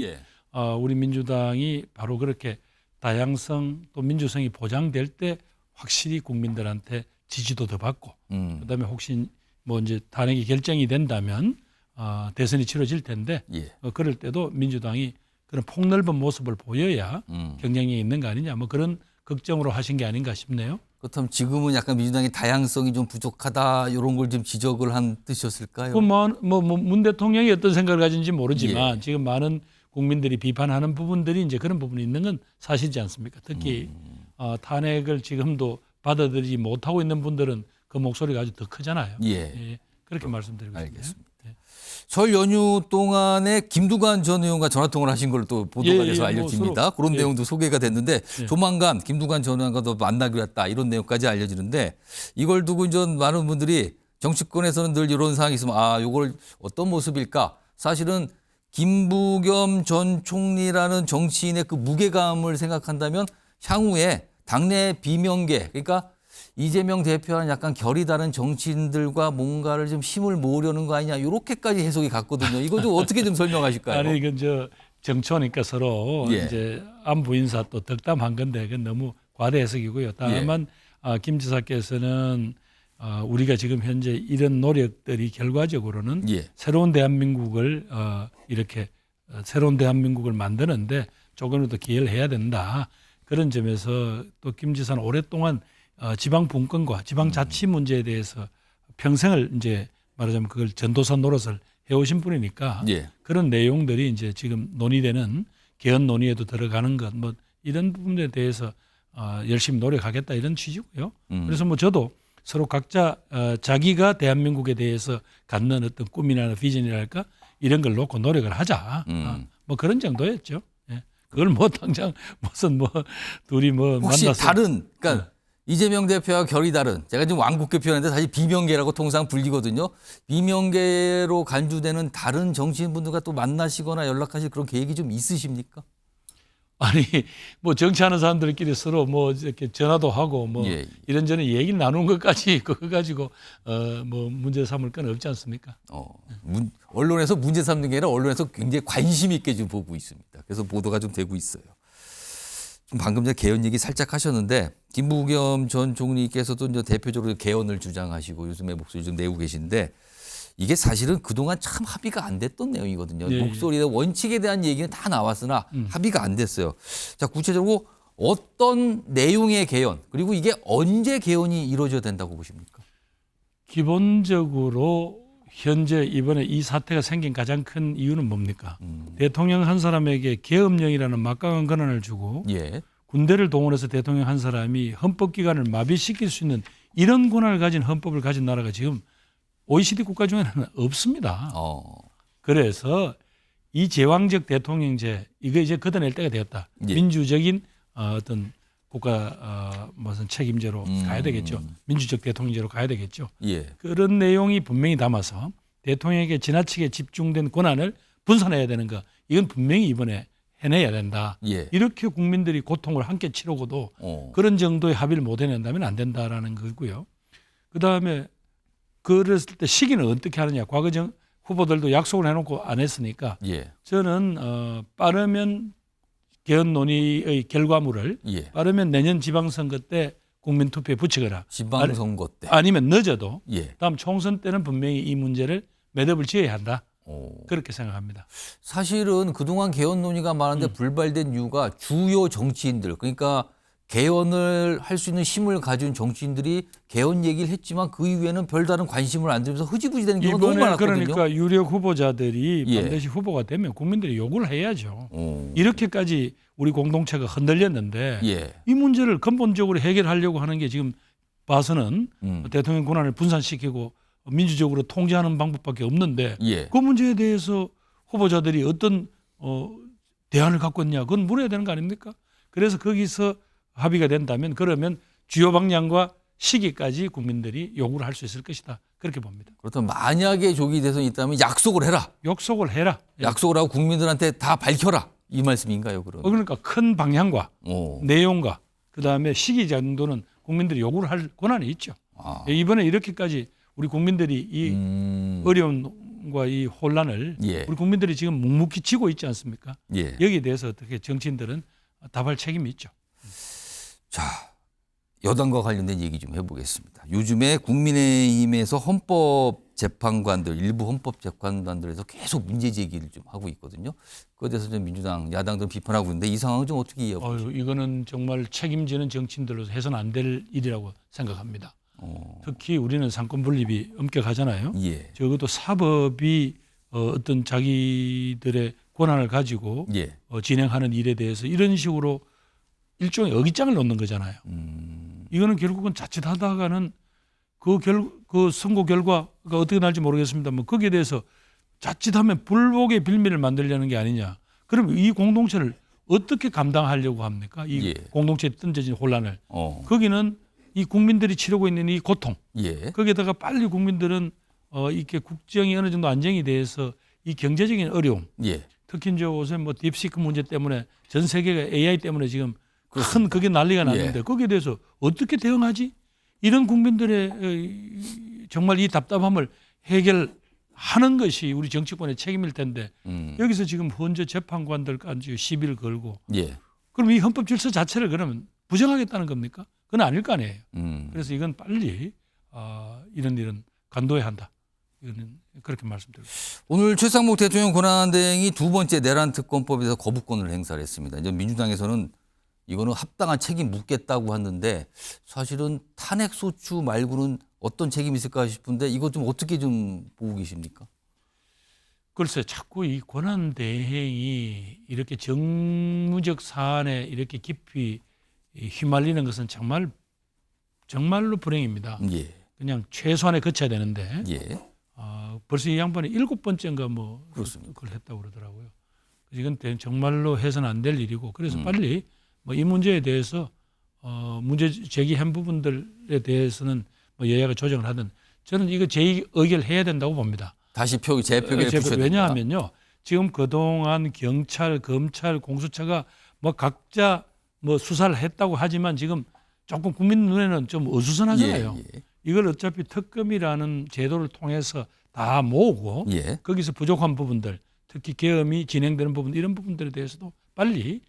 우리 민주당이 바로 그렇게 다양성 또 민주성이 보장될 때 확실히 국민들한테 지지도 더 받고 그다음에 혹시 뭐 이제 탄핵이 결정이 된다면 대선이 치러질 텐데 그럴 때도 민주당이 그런 폭넓은 모습을 보여야 경쟁력이 있는 거 아니냐 뭐 그런 걱정으로 하신 게 아닌가 싶네요. 그렇다면 지금은 약간 민주당의 다양성이 좀 부족하다 이런 걸 좀 지적을 한 뜻이었을까요? 문 대통령이 어떤 생각을 가진지 모르지만 지금 많은 국민들이 비판하는 부분들이 이제 그런 부분이 있는 건 사실이지 않습니까? 특히 탄핵을 지금도 받아들이지 못하고 있는 분들은 그 목소리가 아주 더 크잖아요. 그렇게 말씀드리고 싶네요. 알겠습니다. 설 연휴 동안에 김두관 전 의원과 전화통화를 하신 걸 또 보도가 돼서 알려집니다. 그런 내용도 소개가 됐는데 조만간 김두관 전 의원과도 만나기로 했다 이런 내용까지 알려지는데 이걸 두고 이제 많은 분들이 정치권에서는 늘 이런 상황이 있으면 이걸 어떤 모습일까? 사실은 김부겸 전 총리라는 정치인의 그 무게감을 생각한다면 향후에 당내 비명계 그러니까 이재명 대표와는 약간 결이 다른 정치인들과 뭔가를 좀 힘을 모으려는 거 아니냐 이렇게까지 해석이 갔거든요. 이거 좀 어떻게 좀 설명하실까요? 아니 이건 정초니까 서로 이제 안부 인사 또 덕담한 건데 그건 너무 과대 해석이고요. 다만 김 지사께서는 우리가 지금 현재 이런 노력들이 결과적으로는 새로운 대한민국을 이렇게 새로운 대한민국을 만드는데 조금이라도 기여를 해야 된다. 그런 점에서 또 김 지사는 오랫동안 지방 분권과 지방 자치 문제에 대해서 평생을 이제 말하자면 그걸 전도사 노릇을 해오신 분이니까 그런 내용들이 이제 지금 논의되는 개헌 논의에도 들어가는 것 뭐 이런 부분에 대해서 열심히 노력하겠다 이런 취지고요. 그래서 뭐 저도 서로 각자 자기가 대한민국에 대해서 갖는 어떤 꿈이나 비전이랄까 이런 걸 놓고 노력을 하자. 뭐 그런 정도였죠. 그걸 뭐 당장 무슨 뭐 둘이 뭐 혹시 만나서 다른 그러니까 이재명 대표와 결이 다른 제가 지금 완곡계 표현했는데 사실 비명계라고 통상 불리거든요. 비명계로 간주되는 다른 정치인분들과 또 만나시거나 연락하실 그런 계획이 좀 있으십니까? 아니 뭐 정치하는 사람들끼리 서로 뭐 이렇게 전화도 하고 뭐 이런저런 얘기를 나누는 것까지 그거 가지고 뭐 문제 삼을 건 없지 않습니까? 언론에서 문제 삼는 게 아니라 언론에서 굉장히 관심 있게 좀 보고 있습니다. 그래서 보도가 좀 되고 있어요. 방금 전에 개헌 얘기 살짝 하셨는데 김부겸 전 총리께서도 이제 대표적으로 개헌을 주장하시고 요즘에 목소리 좀 내고 계신데 이게 사실은 그동안 참 합의가 안 됐던 내용이거든요. 목소리나 원칙에 대한 얘기는 다 나왔으나 합의가 안 됐어요. 자, 구체적으로 어떤 내용의 개헌 그리고 이게 언제 개헌이 이루어져야 된다고 보십니까? 기본적으로 현재 이번에 이 사태가 생긴 가장 큰 이유는 뭡니까? 대통령 한 사람에게 계엄령이라는 막강한 권한을 주고 군대를 동원해서 대통령 한 사람이 헌법기관을 마비시킬 수 있는 이런 권한을 가진 헌법을 가진 나라가 지금 OECD 국가 중에는 없습니다. 그래서 이 제왕적 대통령제 이거 이제 걷어낼 때가 되었다. 민주적인 어떤 국가 무슨 책임제로 가야 되겠죠. 민주적 대통령제로 가야 되겠죠. 그런 내용이 분명히 담아서 대통령에게 지나치게 집중된 권한을 분산해야 되는 거 이건 분명히 이번에 해내야 된다. 이렇게 국민들이 고통을 함께 치르고도 그런 정도의 합의를 못 해낸다면 안 된다라는 거고요. 그다음에 그랬을 때 시기는 어떻게 하느냐. 과거 후보들도 약속을 해놓고 안 했으니까 저는 빠르면 개헌 논의의 결과물을 빠르면 내년 지방선거 때 국민투표에 붙이거나 지방선거 때 아니면 늦어도 다음 총선 때는 분명히 이 문제를 매듭을 지어야 한다. 그렇게 생각합니다. 사실은 그동안 개헌 논의가 많은데 불발된 이유가 주요 정치인들 그러니까 개헌을 할 수 있는 힘을 가진 정치인들이 개헌 얘기를 했지만 그 이후에는 별다른 관심을 안 들면서 흐지부지 되는 경우가 너무 많았거든요. 그러니까 유력 후보자들이 반드시 후보가 되면 국민들이 요구를 해야죠. 이렇게까지 우리 공동체가 흔들렸는데 이 문제를 근본적으로 해결하려고 하는 게 지금 봐서는 대통령 권한을 분산시키고 민주적으로 통제하는 방법밖에 없는데 그 문제에 대해서 후보자들이 어떤 대안을 갖고 있냐 그건 물어야 되는 거 아닙니까? 그래서 거기서 합의가 된다면 그러면 주요 방향과 시기까지 국민들이 요구를 할 수 있을 것이다. 그렇게 봅니다. 그렇다면 만약에 조기 대선이 있다면 약속을 해라. 약속을 해라. 약속을 하고 국민들한테 다 밝혀라. 이 말씀인가요? 그러니까 큰 방향과 내용과 그다음에 시기 정도는 국민들이 요구를 할 권한이 있죠. 이번에 이렇게까지 우리 국민들이 이 어려움과 이 혼란을 우리 국민들이 지금 묵묵히 지고 있지 않습니까? 여기에 대해서 어떻게 정치인들은 답할 책임이 있죠. 자, 여당과 관련된 얘기 좀 해보겠습니다. 요즘에 국민의힘에서 헌법 재판관들, 일부 헌법 재판관들에서 계속 문제 제기를 좀 하고 있거든요. 그에 대해서 좀 민주당, 야당들은 비판하고 있는데 이 상황은 좀 어떻게 이해하고 이거는 정말 책임지는 정치인들로서 해서는 안 될 일이라고 생각합니다. 특히 우리는 상권 분립이 엄격하잖아요. 예. 적어도 사법이 어떤 자기들의 권한을 가지고 예. 진행하는 일에 대해서 이런 식으로 일종의 어깃장을 놓는 거잖아요. 이거는 결국은 자칫하다가는 그 선거 결과가 어떻게 날지 모르겠습니다만 거기에 대해서 자칫하면 불복의 빌미를 만들려는 게 아니냐. 그럼 이 공동체를 어떻게 감당하려고 합니까? 이 예. 공동체에 던져진 혼란을. 거기는 이 국민들이 치르고 있는 이 고통. 예. 거기에다가 빨리 국민들은 이렇게 국정이 어느 정도 안정이 돼서 이 경제적인 어려움. 예. 특히 이제 요새 뭐 딥시크 문제 때문에 전 세계가 AI 때문에 지금 큰 그게 난리가 났는데 예. 거기에 대해서 어떻게 대응하지? 이런 국민들의 정말 이 답답함을 해결하는 것이 우리 정치권의 책임일 텐데 여기서 지금 헌재 재판관들까지 시비를 걸고 예. 그럼 이 헌법 질서 자체를 그러면 부정하겠다는 겁니까? 그건 아닐 거 아니에요. 그래서 이건 빨리 이런 일은 간도해야 한다. 이거는 그렇게 말씀드립니다. 오늘 최상목 대통령 권한대행이 두 번째 내란 특검법에서 거부권을 행사를 했습니다. 이제 민주당에서는 이거는 합당한 책임 묻겠다고 하는데 사실은 탄핵 소추 말고는 어떤 책임이 있을까 싶은데 이거 좀 어떻게 좀 보고 계십니까? 글쎄 자꾸 이 권한대행이 이렇게 정무적 사안에 이렇게 깊이 휘말리는 것은 정말로 불행입니다. 예. 그냥 최소한에 거쳐야 되는데 예. 벌써 이 양반이 7번째인가 뭐 그렇습니다. 그걸 했다고 그러더라고요. 이건 정말로 해서는 안 될 일이고 그래서 빨리 뭐 이 문제에 대해서 문제 제기한 부분들에 대해서는 뭐 여야가 조정을 하든 저는 이거 재의결해야 된다고 봅니다. 다시 재표결에 붙여야 된다. 왜냐하면요. 지금 그동안 경찰, 검찰, 공수처가 뭐 각자 뭐 수사를 했다고 하지만 지금 조금 국민 눈에는 좀 어수선하잖아요. 예. 이걸 어차피 특검이라는 제도를 통해서 다 모으고 예. 거기서 부족한 부분들 특히 계엄이 진행되는 부분 이런 부분들에 대해서도 빨리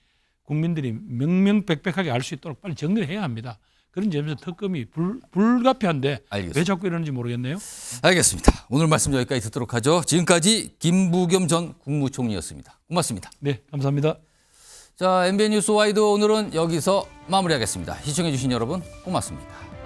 국민들이 명명백백하게 알 수 있도록 빨리 정리를 해야 합니다. 그런 점에서 특검이 불가피한데 알겠습니다. 왜 자꾸 이러는지 모르겠네요. 알겠습니다. 오늘 말씀 여기까지 듣도록 하죠. 지금까지 김부겸 전 국무총리였습니다. 고맙습니다. 네, 감사합니다. 자, MBN 뉴스 와이드 오늘은 여기서 마무리하겠습니다. 시청해 주신 여러분 고맙습니다.